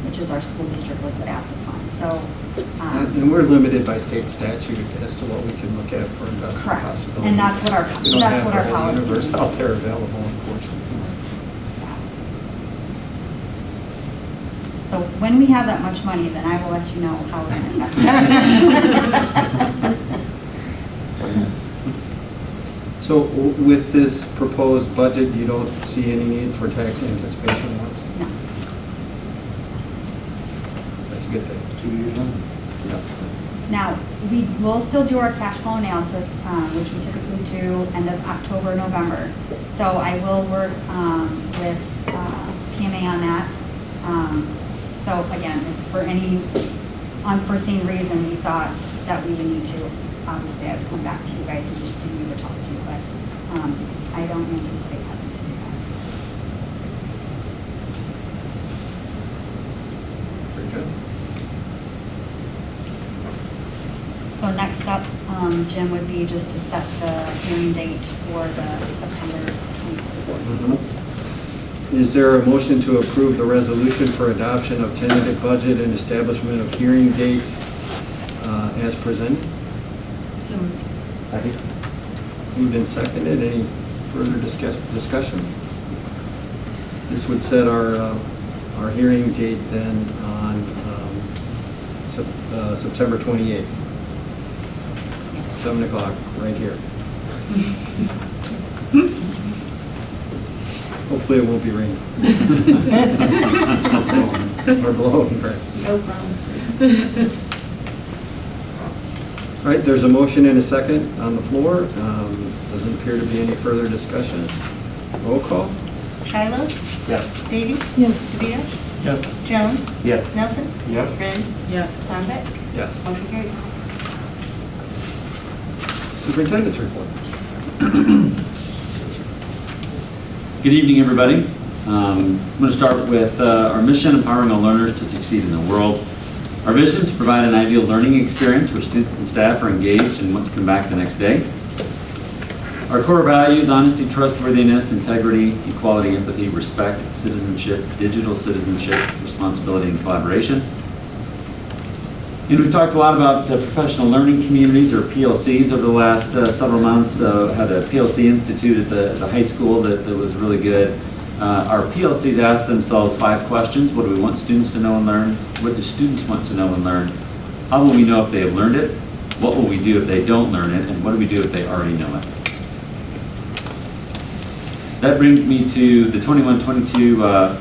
which is our school district liquid asset fund. So, And we're limited by state statute as to what we can look at for investment correct. possibilities. And that's what our, We don't that's have what the our whole policy universe is. out there available, unfortunately. So when we have that much money, then I will let you know how we're going to invest it. So with this proposed budget, you don't see any need for tax anticipation loans? No. That's a good thing. 2 years in. Yep. Now, we will still do our cash flow analysis, which we typically do end of October, November. So I will work with PMA on that. So again, if for any unforeseen reason we thought that we would need to, obviously I would come back to you guys and we would talk to you, but I don't anticipate having to do that. Very good. So next up, Jim, would be just to set the hearing date for the September 24th. Is there a motion to approve the resolution for adoption of tentative budget and establishment of hearing dates as presented? Second. Moved and seconded. Any further discussion? This would set our hearing date then on September 28th, 7 o'clock, right here. Hopefully it won't be raining. Or blowing, right? No problem. All right, there's a motion and a second on the floor. Doesn't appear to be any further discussion. Roll call? Shiloh? Yes. Davies? Yes. DeVito? Yes. Jones? Yes. Nelson? Yes. Brand? Yes. Convict? Yes. Motion carried. Superintendent's report. Good evening, everybody. I'm going to start with our mission, empowering all learners to succeed in the world. Our vision is to provide an ideal learning experience where students and staff are engaged and want to come back the next day. Our core values: honesty, trustworthiness, integrity, equality, empathy, respect, citizenship, digital citizenship, responsibility, and collaboration. And we've talked a lot about professional learning communities, or PLCs, over the last several months. Had a PLC institute at the high school that was really good. Our PLCs ask themselves 5 questions. What do we want students to know and learn? What do students want to know and learn? How will we know if they have learned it? What will we do if they don't learn it? And what do we do if they already know it? That brings me to the 21-22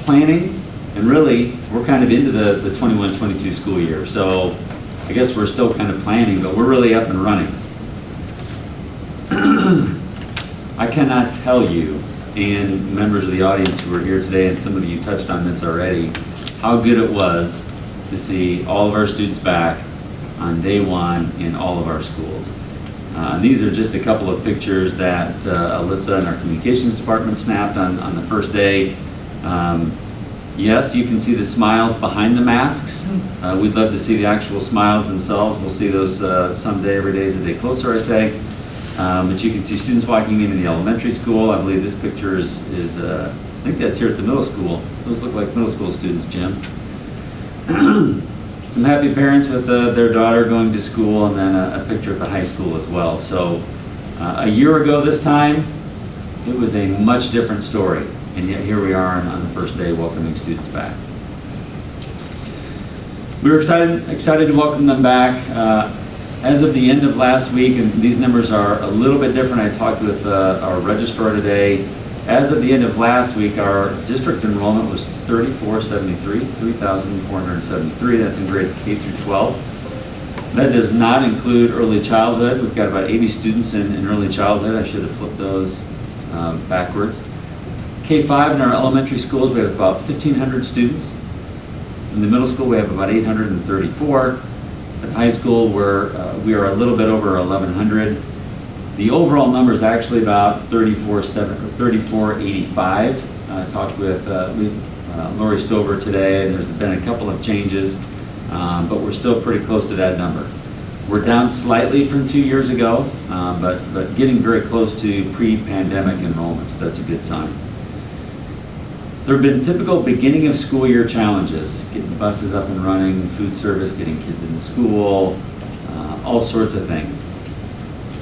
planning. And really, we're kind of into the 21-22 school year. So I guess we're still kind of planning, but we're really up and running. I cannot tell you, and members of the audience who are here today, and some of you touched on this already, how good it was to see all of our students back on day 1 in all of our schools. These are just a couple of pictures that Alyssa and our communications department snapped on the first day. Yes, you can see the smiles behind the masks. We'd love to see the actual smiles themselves. We'll see those someday. Every day is a day closer, I say. But you can see students walking in the elementary school. I believe this picture is I think that's here at the middle school. Those look like middle school students, Jim. Some happy parents with their daughter going to school, and then a picture at the high school as well. So a year ago this time, it was a much different story. And yet here we are on the first day welcoming students back. We were excited to welcome them back. As of the end of last week, and these numbers are a little bit different, I talked with our registrar today. As of the end of last week, our district enrollment was 3,473. That's in grades K through 12. That does not include early childhood. We've got about 80 students in early childhood. I should have flipped those backwards. K-5 in our elementary schools, we have about 1,500 students. In the middle school, we have about 834. At high school, we are a little bit over 1,100. The overall number is actually about 3,485. I talked with Lori Stover today, and there's been a couple of changes, but we're still pretty close to that number. We're down slightly from 2 years ago, but getting very close to pre-pandemic enrollments. That's a good sign. There have been typical beginning of school year challenges, getting buses up and running, food service, getting kids into school, all sorts of things.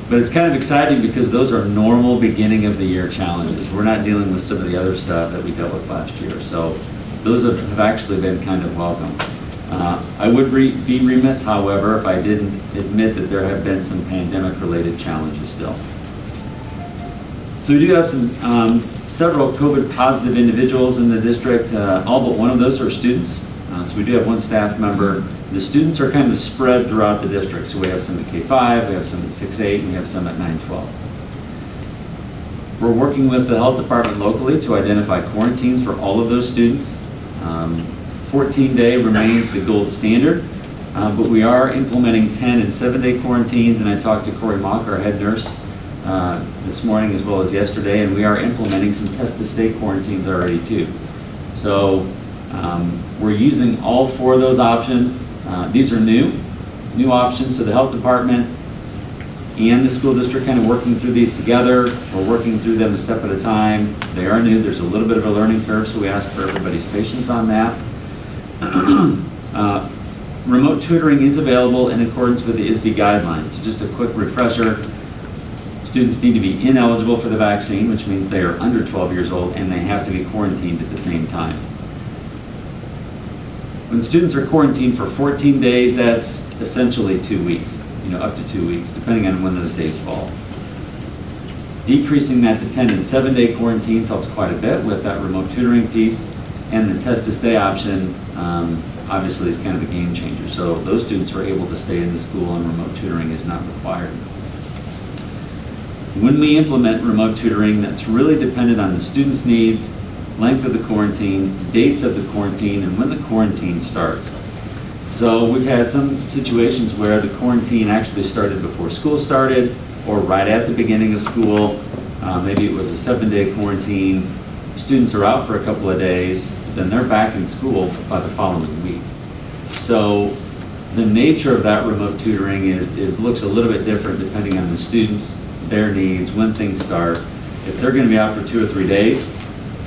But it's kind of exciting because those are normal beginning of the year challenges. We're not dealing with some of the other stuff that we dealt with last year. So those have actually been kind of welcome. I would be remiss, however, if I didn't admit that there have been some pandemic-related challenges still. So we do have several COVID-positive individuals in the district. All but one of those are students. So we do have one staff member. The students are kind of spread throughout the district. So we have some at K-5, we have some at 6-8, and we have some at 9-12. We're working with the health department locally to identify quarantines for all of those students. 14-day remains the gold standard, but we are implementing 10 and 7-day quarantines, and I talked to Corey Mock, our head nurse, this morning as well as yesterday, and we are implementing some test-to-stay quarantines already too. So we're using all 4 of those options. These are new options, so the health department and the school district kind of working through these together. We're working through them a step at a time. They are new. There's a little bit of a learning curve, so we ask for everybody's patience on that. Remote tutoring is available in accordance with the ISB guidelines. So just a quick refresher, students need to be ineligible for the vaccine, which means they are under 12 years old, and they have to be quarantined at the same time. When students are quarantined for 14 days, that's essentially 2 weeks, up to 2 weeks, depending on when those days fall. Decreasing that to 10 and 7-day quarantines helps quite a bit with that remote tutoring piece, and the test-to-stay option obviously is kind of a game changer. So those students are able to stay in the school and remote tutoring is not required. When we implement remote tutoring, that's really dependent on the student's needs, length of the quarantine, dates of the quarantine, and when the quarantine starts. So we've had some situations where the quarantine actually started before school started or right at the beginning of school. Maybe it was a 7-day quarantine. Students are out for a couple of days, then they're back in school by the following week. So the nature of that remote tutoring looks a little bit different depending on the students, their needs, when things start. If they're going to be out for 2 or 3 days,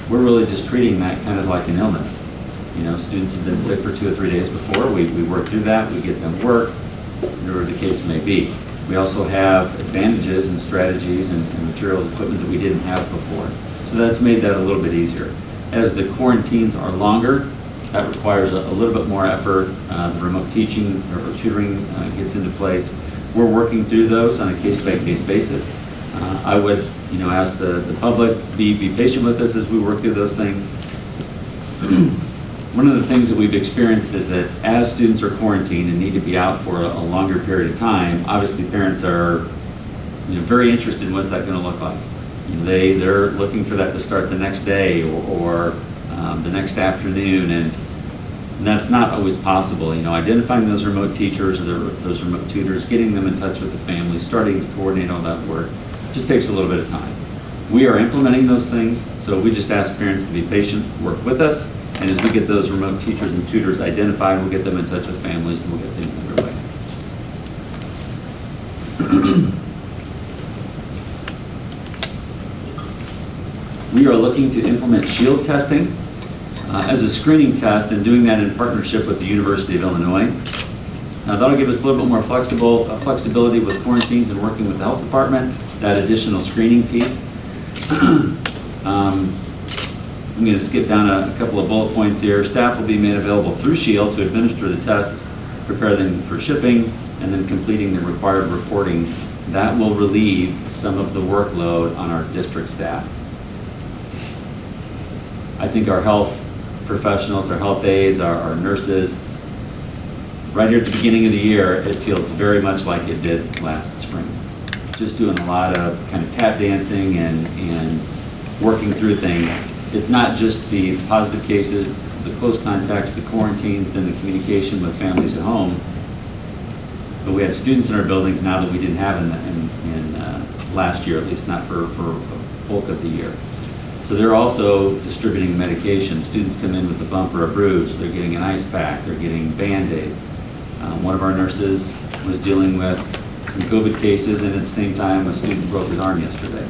we're really just treating that kind of like an illness. Students have been sick for 2 or 3 days before. We work through that. We get them work, whatever the case may be. We also have advantages and strategies and materials, equipment that we didn't have before. So that's made that a little bit easier. As the quarantines are longer, that requires a little bit more effort. The remote teaching or tutoring gets into place. We're working through those on a case-by-case basis. I would, ask the public be patient with us as we work through those things. One of the things that we've experienced is that as students are quarantined and need to be out for a longer period of time, obviously parents are, very interested in what's that going to look like. They're looking for that to start the next day or the next afternoon, and that's not always possible. Identifying those remote teachers or those remote tutors, getting them in touch with the families, starting to coordinate all that work, just takes a little bit of time. We are implementing those things, so we just ask parents to be patient, work with us, and as we get those remote teachers and tutors identified, we'll get them in touch with families and we'll get things underway. We are looking to implement shield testing as a screening test and doing that in partnership with the University of Illinois. Now that'll give us a little bit more flexibility with quarantines and working with the health department, that additional screening piece. I'm going to skip down a couple of bullet points here. Staff will be made available through SHIELD to administer the tests, prepare them for shipping, and then completing the required reporting. That will relieve some of the workload on our district staff. I think our health professionals, our health aides, our nurses, right here at the beginning of the year, it feels very much like it did last spring. Just doing a lot of kind of tap dancing and working through things. It's not just the positive cases, the close contacts, the quarantines, then the communication with families at home, but we have students in our buildings now that we didn't have in last year, at least not for a bulk of the year. So they're also distributing medication. Students come in with a bump or a bruise, they're getting an ice pack, they're getting Band-Aids. One of our nurses was dealing with some COVID cases, and at the same time, a student broke his arm yesterday.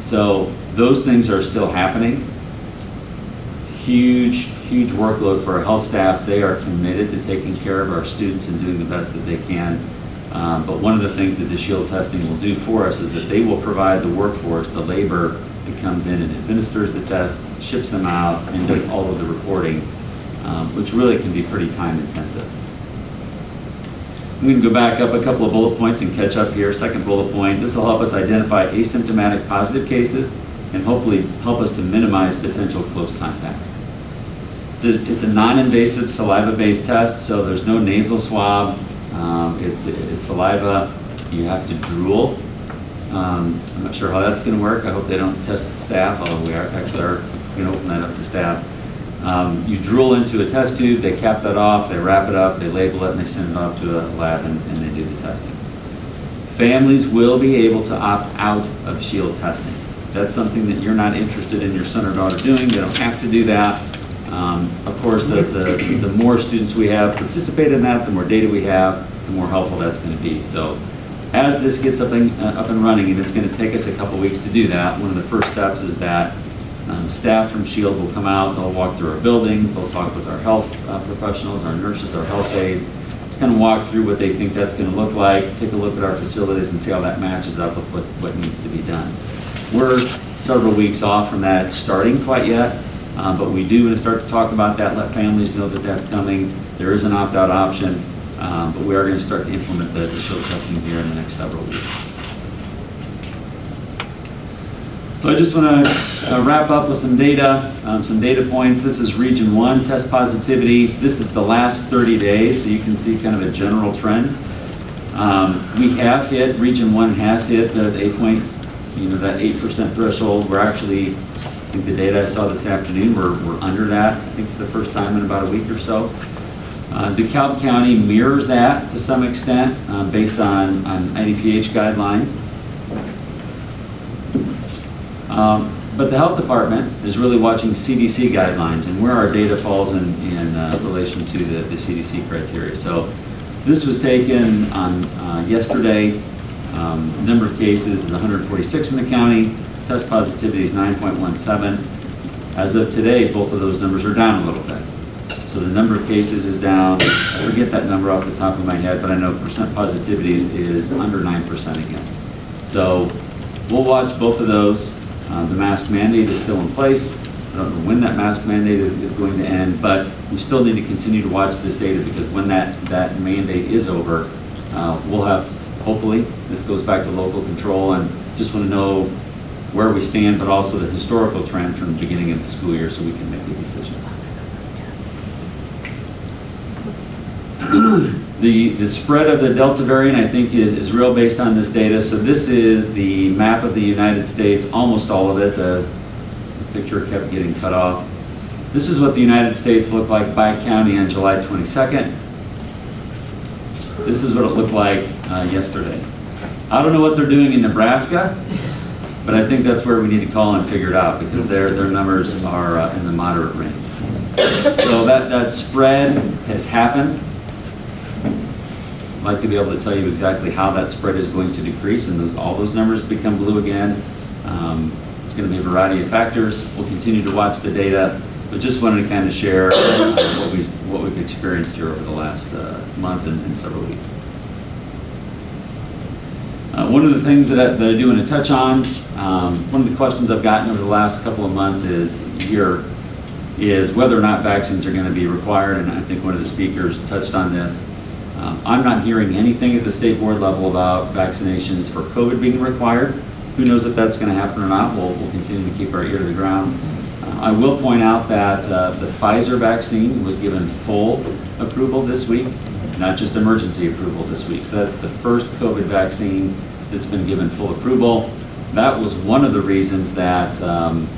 So those things are still happening. Huge workload for our health staff. They are committed to taking care of our students and doing the best that they can. But one of the things that the Shield testing will do for us is that they will provide the workforce, the labor that comes in and administers the test, ships them out, and does all of the reporting, which really can be pretty time intensive. I'm going to go back up a couple of bullet points and catch up here. Second bullet point, this will help us identify asymptomatic positive cases and hopefully help us to minimize potential close contacts. It's a non-invasive saliva-based test, so there's no nasal swab. It's saliva. You have to drool. I'm not sure how that's going to work. I hope they don't test staff, although we actually are going to open that up to staff. You drool into a test tube, they cap that off, they wrap it up, they label it, and they send it off to a lab and they do the testing. Families will be able to opt out of Shield testing. That's something that you're not interested in your son or daughter doing. They don't have to do that. Of course, the more students we have participate in that, the more data we have, the more helpful that's going to be. So as this gets up and running, and it's going to take us a couple weeks to do that, one of the first steps is that staff from Shield will come out, they'll walk through our buildings, they'll talk with our health professionals, our nurses, our health aides, to kind of walk through what they think that's going to look like, take a look at our facilities and see how that matches up with what needs to be done. We're several weeks off from that starting quite yet, but we do want to start to talk about that, let families know that that's coming. There is an opt-out option, but we are going to start to implement the Shield testing here in the next several weeks. So I just want to wrap up with some data points. This is Region 1 test positivity. This is the last 30 days, so you can see kind of a general trend. We have hit, Region 1 has hit that 8% threshold. We're actually, I think the data I saw this afternoon, we're under that, I think for the first time in about a week or so. DeKalb County mirrors that to some extent based on IDPH guidelines. But the health department is really watching CDC guidelines and where our data falls in relation to the CDC criteria. So this was taken on yesterday. Number of cases is 146 in the county. Test positivity is 9.17. As of today, both of those numbers are down a little bit. So the number of cases is down. I forget that number off the top of my head, but I know percent positivity is under 9% again. So we'll watch both of those. The mask mandate is still in place. I don't know when that mask mandate is going to end, but we still need to continue to watch this data because when that mandate is over, we'll have, hopefully, this goes back to local control, and just want to know where we stand, but also the historical trend from the beginning of the school year so we can make a decision. The spread of the Delta variant, I think, is real based on this data. So this is the map of the United States, almost all of it. The picture kept getting cut off. This is what the United States looked like by county on July 22nd. This is what it looked like yesterday. I don't know what they're doing in Nebraska, but I think that's where we need to call and figure it out because their numbers are in the moderate range. So that spread has happened. I'd like to be able to tell you exactly how that spread is going to decrease and all those numbers become blue again. It's going to be a variety of factors. We'll continue to watch the data, but just wanted to kind of share what we've experienced here over the last month and several weeks. One of the things that I do want to touch on, one of the questions I've gotten over the last couple of months is whether or not vaccines are going to be required, and I think one of the speakers touched on this. I'm not hearing anything at the state board level about vaccinations for COVID being required. Who knows if that's going to happen or not? We'll continue to keep our ear to the ground. I will point out that the Pfizer vaccine was given full approval this week, not just emergency approval this week. So that's the first COVID vaccine that's been given full approval. That was one of the reasons that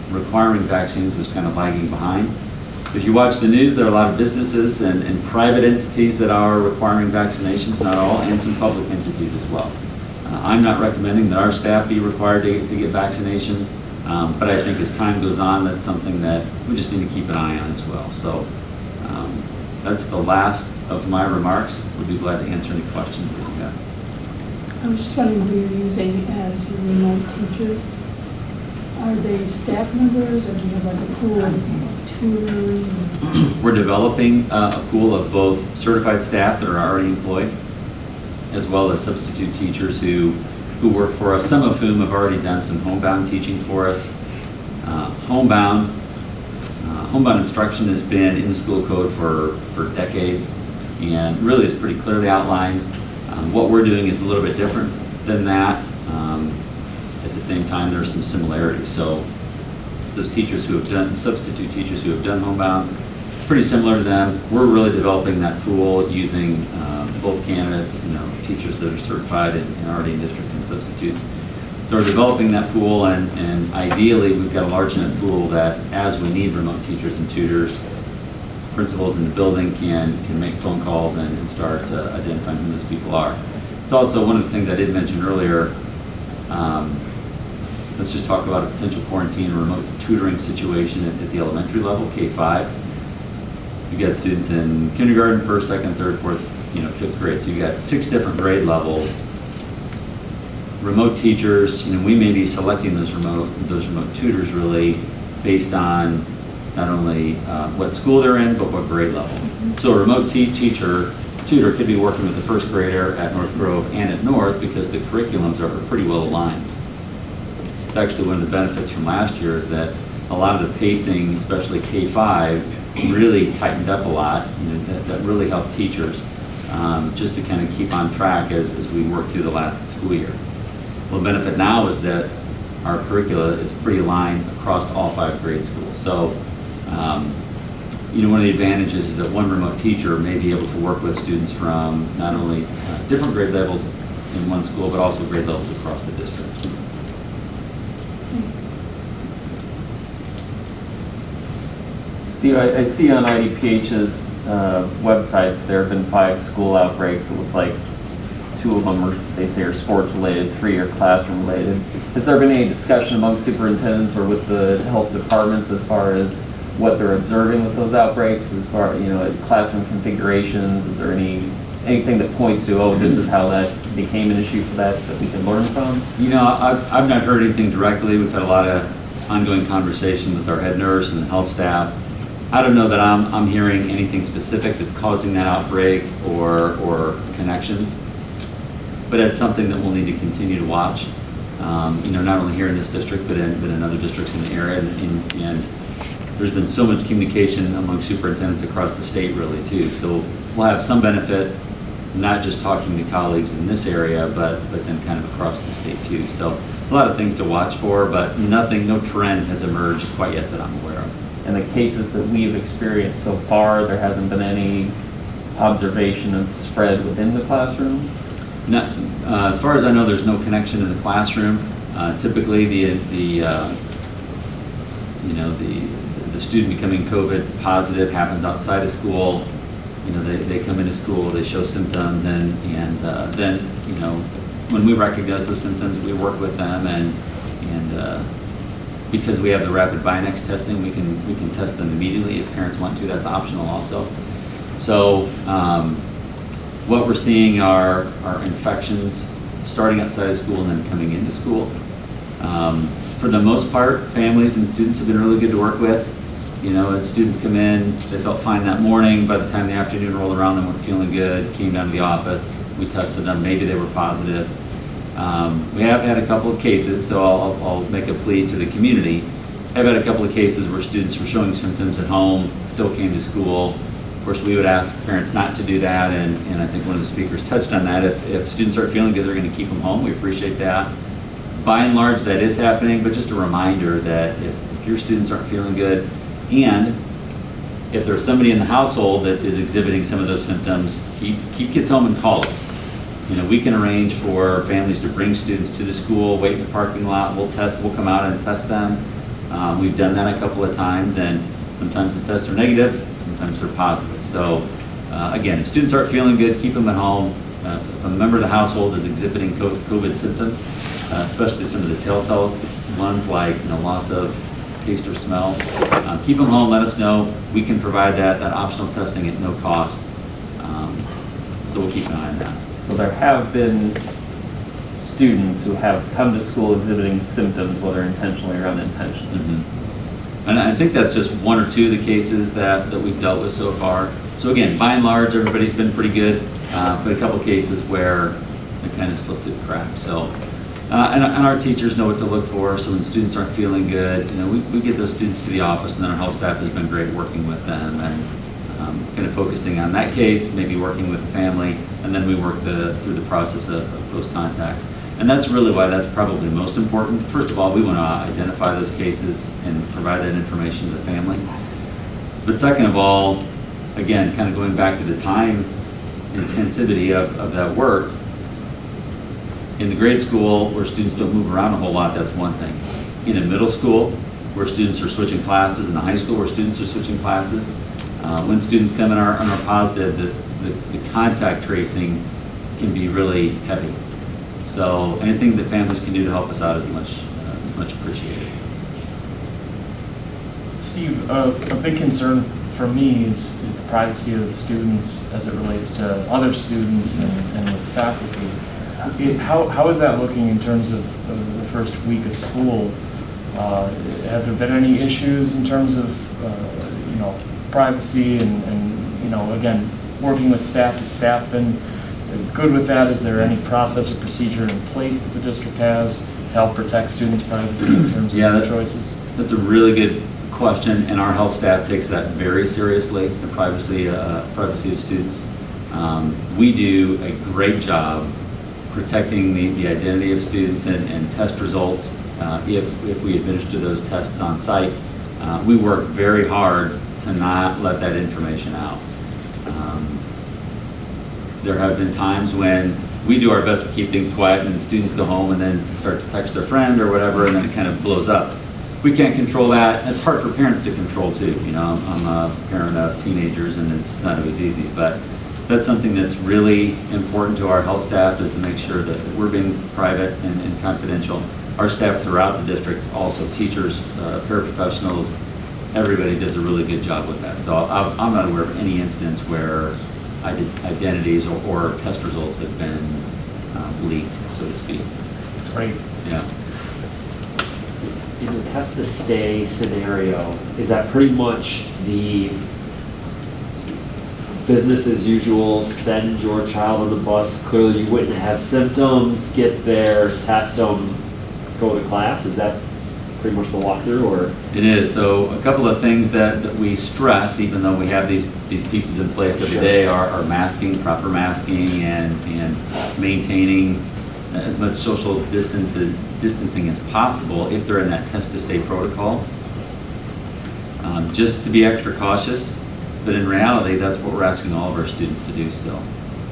requiring vaccines was kind of lagging behind. If you watch the news, there are a lot of businesses and private entities that are requiring vaccinations, not all, and some public entities as well. I'm not recommending that our staff be required to get vaccinations, but I think as time goes on, that's something that we just need to keep an eye on as well. So that's the last of my remarks. Would be glad to answer any questions that you have. I was just wondering who you're using as your remote teachers. Are they staff members, or do you have like a pool of tutors? We're developing a pool of both certified staff that are already employed, as well as substitute teachers who work for us, some of whom have already done some homebound teaching for us. Homebound instruction has been in the school code for decades, and really is pretty clearly outlined. What we're doing is a little bit different than that. At the same time, there's some similarities. So those teachers who have done, substitute teachers who have done homebound, pretty similar to them. We're really developing that pool using both candidates, teachers that are certified and already in district and substitutes. So we're developing that pool, and ideally we've got a large enough pool that as we need remote teachers and tutors, principals in the building can make phone calls and start identifying who those people are. It's also one of the things I did mention earlier. Let's just talk about a potential quarantine or remote tutoring situation at the elementary level, K-5. You've got students in kindergarten, first, second, third, fourth, fifth grade. So you've got 6 different grade levels. Remote teachers, we may be selecting those remote tutors really based on not only what school they're in, but what grade level. So a remote tutor could be working with the first grader at North Grove and at North because the curriculums are pretty well aligned. It's actually one of the benefits from last year is that a lot of the pacing, especially K-5, really tightened up a lot. That really helped teachers just to kind of keep on track as we work through the last school year. Well, the benefit now is that our curricula is pretty aligned across all 5 grade schools. So, one of the advantages is that one remote teacher may be able to work with students from not only different grade levels in one school, but also grade levels across the district. Steve, I see on IDPH's website there have been 5 school outbreaks. It looks like 2 of them they say are sports related, 3 are classroom related. Has there been any discussion among superintendents or with the health departments as far as what they're observing with those outbreaks, as far classroom configurations? Is there anything that points to, oh, this is how that became an issue for that we can learn from? I've not heard anything directly. We've had a lot of ongoing conversation with our head nurse and the health staff. I don't know that I'm hearing anything specific that's causing that outbreak or connections, but it's something that we'll need to continue to watch. Not only here in this district, but in other districts in the area, and there's been so much communication among superintendents across the state, really, too. So we'll have some benefit, not just talking to colleagues in this area, but then kind of across the state, too. So a lot of things to watch for, but no trend has emerged quite yet that I'm aware of. And the cases that we've experienced so far, there hasn't been any observation of spread within the classroom? No, as far as I know, there's no connection in the classroom. Typically, the student becoming COVID positive happens outside of school. They come into school, they show symptoms, and then when we recognize those symptoms, we work with them, and because we have the rapid Binax testing, we can test them immediately if parents want to. That's optional also. So what we're seeing are infections starting outside of school and then coming into school. For the most part, families and students have been really good to work with. As students come in, they felt fine that morning. By the time the afternoon rolled around, they weren't feeling good, came down to the office. We tested them, maybe they were positive. We have had a couple of cases, so I'll make a plea to the community. I've had a couple of cases where students were showing symptoms at home, still came to school. Of course, we would ask parents not to do that, and I think one of the speakers touched on that. If students aren't feeling good, they're going to keep them home. We appreciate that. By and large, that is happening, but just a reminder that if your students aren't feeling good, and if there's somebody in the household that is exhibiting some of those symptoms, keep kids home and call us. We can arrange for families to bring students to the school, wait in the parking lot, we'll come out and test them. We've done that a couple of times, and sometimes the tests are negative, sometimes they're positive. So again, if students aren't feeling good, keep them at home. If a member of the household is exhibiting COVID symptoms, especially some of the telltale ones like loss of taste or smell, keep them home, let us know. We can provide that optional testing at no cost. So we'll keep an eye on that. So there have been students who have come to school exhibiting symptoms, whether intentionally or unintentionally. And I think that's just one or two of the cases that we've dealt with so far. So again, by and large, everybody's been pretty good, but a couple cases where it kind of slipped through the cracks. So, and our teachers know what to look for. So when students aren't feeling good, we get those students to the office, and then our health staff has been great working with them and kind of focusing on that case, maybe working with the family, and then we work through the process of close contacts. And that's really why that's probably most important. First of all, we want to identify those cases and provide that information to the family. But second of all, again, kind of going back to the time intensity of that work, in the grade school where students don't move around a whole lot, that's one thing. In a middle school where students are switching classes, in the high school where students are switching classes, when students come in are positive, the contact tracing can be really heavy. So anything that families can do to help us out is much appreciated. Steve, a big concern for me is the privacy of the students as it relates to other students and the faculty. How is that looking in terms of the first week of school? Have there been any issues in terms of privacy and again, working with staff? Has staff been good with that? Is there any process or procedure in place that the district has to help protect students' privacy in terms of their choices? That's a really good question, and our health staff takes that very seriously, the privacy of students. We do a great job protecting the identity of students and test results if we administer those tests on site. We work very hard to not let that information out. There have been times when we do our best to keep things quiet and students go home and then start to text their friend or whatever, and then it kind of blows up. We can't control that. It's hard for parents to control too. I'm a parent of teenagers and it's not always easy, but that's something that's really important to our health staff, is to make sure that we're being private and confidential. Our staff throughout the district, also teachers, paraprofessionals, everybody does a really good job with that. So I'm not aware of any instance where identities or test results have been leaked, so to speak. That's great. Yeah. In the test to stay scenario, is that pretty much the business as usual, send your child on the bus, clearly you wouldn't have symptoms, get there, test them, go to class? Is that pretty much the walkthrough, or? It is. So a couple of things that we stress, even though we have these pieces in place every day, are masking, proper masking, and maintaining as much social distancing as possible if they're in that test to stay protocol. Just to be extra cautious, but in reality, that's what we're asking all of our students to do still.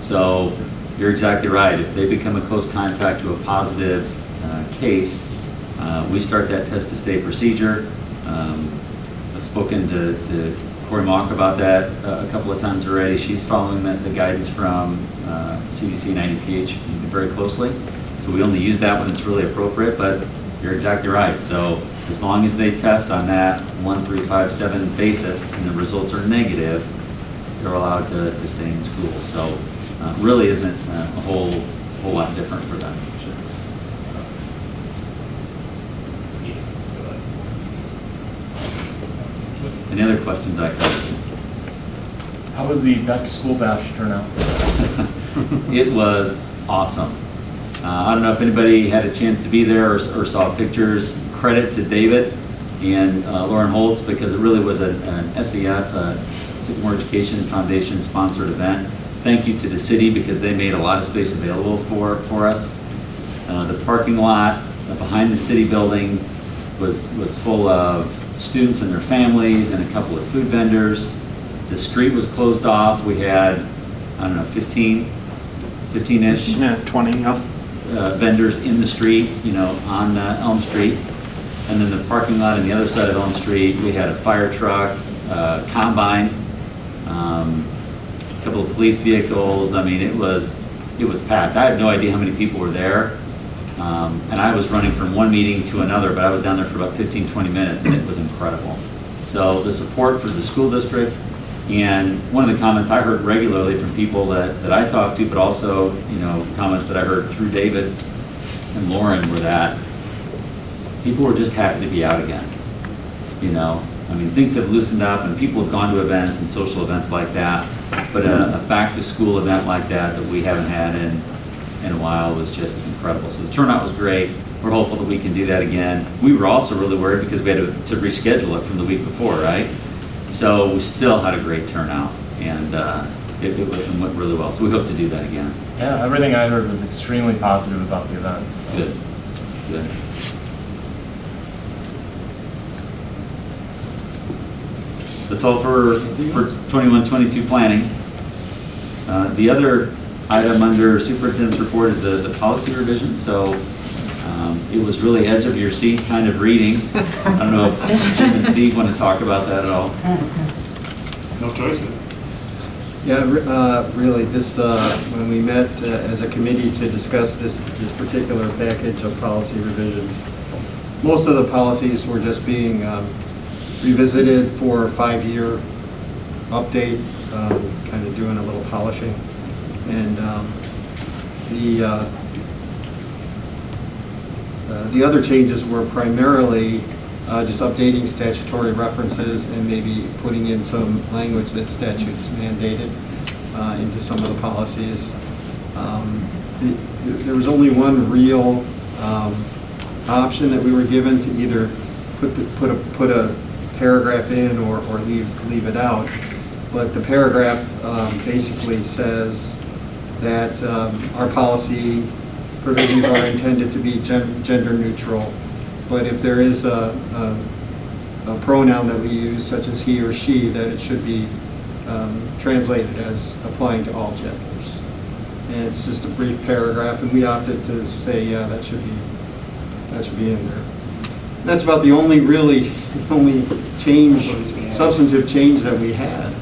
So you're exactly right. If they become a close contact to a positive case, we start that test to stay procedure. I've spoken to Corey Mock about that a couple of times already. She's following the guidance from CDC and IDPH very closely. So we only use that when it's really appropriate, but you're exactly right. So as long as they test on that 1, 3, 5, 7 basis and the results are negative, they're allowed to stay in school. So really isn't a whole lot different for them. Any other questions I covered? How was the back to school bash turnout? It was awesome. I don't know if anybody had a chance to be there or saw pictures. Credit to David and Lauren Holtz, because it really was an SEF, Sycamore Education Foundation sponsored event. Thank you to the city, because they made a lot of space available for us. The parking lot behind the city building was full of students and their families and a couple of food vendors. The street was closed off. We had, I don't know, 15-ish. Yeah, 20, yeah. Vendors in the street, on Elm Street. And then the parking lot on the other side of Elm Street, we had a fire truck, combine, a couple of police vehicles. I mean, it was packed. I have no idea how many people were there. And I was running from one meeting to another, but I was down there for about 15, 20 minutes, and it was incredible. So the support for the school district, And one of the comments I heard regularly from people that I talked to, but also, comments that I heard through David and Lauren were that people were just happy to be out again. Things have loosened up and people have gone to events and social events like that, but a back-to-school event like that we haven't had in a while was just incredible. So the turnout was great. We're hopeful that we can do that again. We were also really worried because we had to reschedule it from the week before, right? So we still had a great turnout, and it went really well. So we hope to do that again. Yeah, everything I heard was extremely positive about the event. So. Good. That's all for 21-22 planning. The other item under superintendent's report is the policy revision. So it was really edge of your seat kind of reading. I don't know if Jim and Steve want to talk about that at all. No choices. Yeah, really, this, when we met as a committee to discuss this particular package of policy revisions, most of the policies were just being revisited for a 5-year update, kind of doing a little polishing. And the other changes were primarily just updating statutory references and maybe putting in some language that statutes mandated into some of the policies. There was only one real option that we were given to either put a paragraph in or leave it out. But the paragraph basically says that our policy provisions are intended to be gender neutral. But if there is a pronoun that we use, such as he or she, that it should be translated as applying to all genders. And it's just a brief paragraph, and we opted to say, yeah, that should be in there. That's about the only substantive change that we had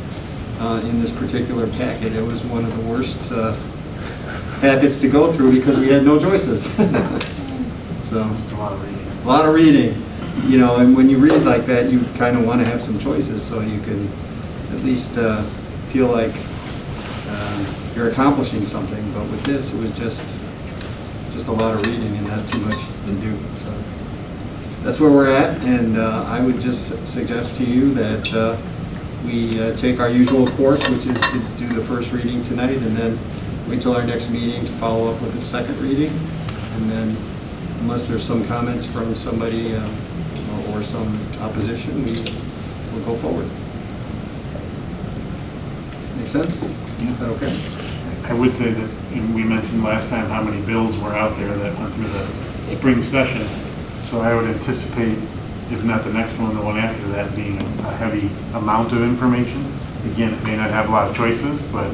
in this particular packet. It was one of the worst packets to go through because we had no choices. So a lot of reading, and when you read like that, you kind of want to have some choices so you can at least feel like you're accomplishing something. But with this, it was just a lot of reading and not too much to do. So that's where we're at, and I would just suggest to you that we take our usual course, which is to do the first reading tonight, and then wait till our next meeting to follow up with the second reading, and then unless there's some comments from somebody or some opposition, we will go forward. Make sense? Is that okay? I would say that we mentioned last time how many bills were out there that went through the spring session. So I would anticipate, if not the next one, the one after that being a heavy amount of information. Again, it may not have a lot of choices, but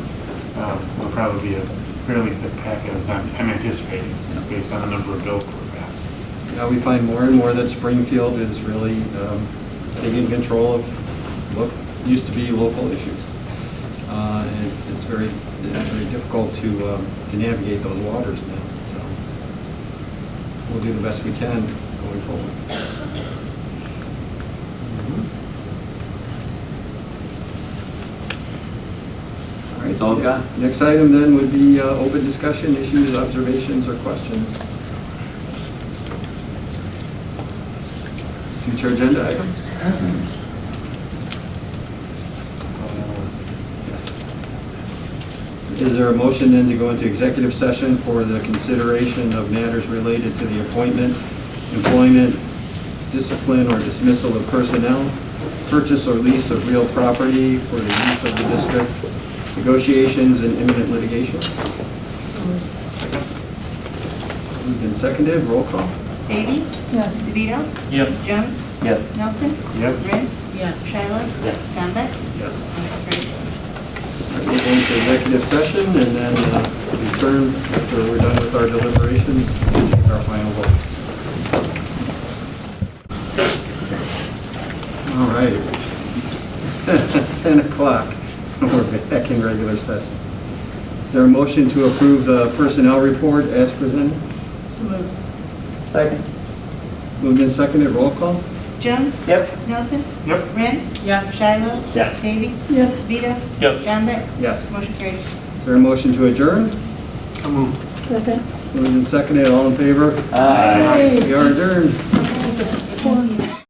it'll probably be a fairly thick packet as I'm anticipating, based on the number of bills that were passed. Yeah, we find more and more that Springfield is really taking control of what used to be local issues. And it's very difficult to navigate those waters now. So we'll do the best we can going forward. All right. That's all I've got. Next item then would be open discussion, issues, observations, or questions. Future agenda items? Is there a motion then to go into executive session for the consideration of matters related to the appointment, employment, discipline, or dismissal of personnel, purchase or lease of real property for the use of the district, negotiations and imminent litigation? Moved and seconded, roll call. Davey? Yes. DeVito? Yes. Jones? Yes. Nelson? Yep. Rick? Yes. Shiloh? Yes. Gumbach? Yes. Motion carried. We'll go into executive session and then return after we're done with our deliberations to take our final vote. All right. 10 o'clock. We're back in regular session. Is there a motion to approve the personnel report as presented? So moved. Second. Moved and seconded, roll call? Jones? Yep. Nelson? Yep. Ren? Yes. Shiloh? Yes. Davy? Yes. Vito? Yes. Dombeck? Yes. Motion carried. Is there a motion to adjourn? So moved. Second. Moved and seconded, all in favor? Aye. We are adjourned. It's 20.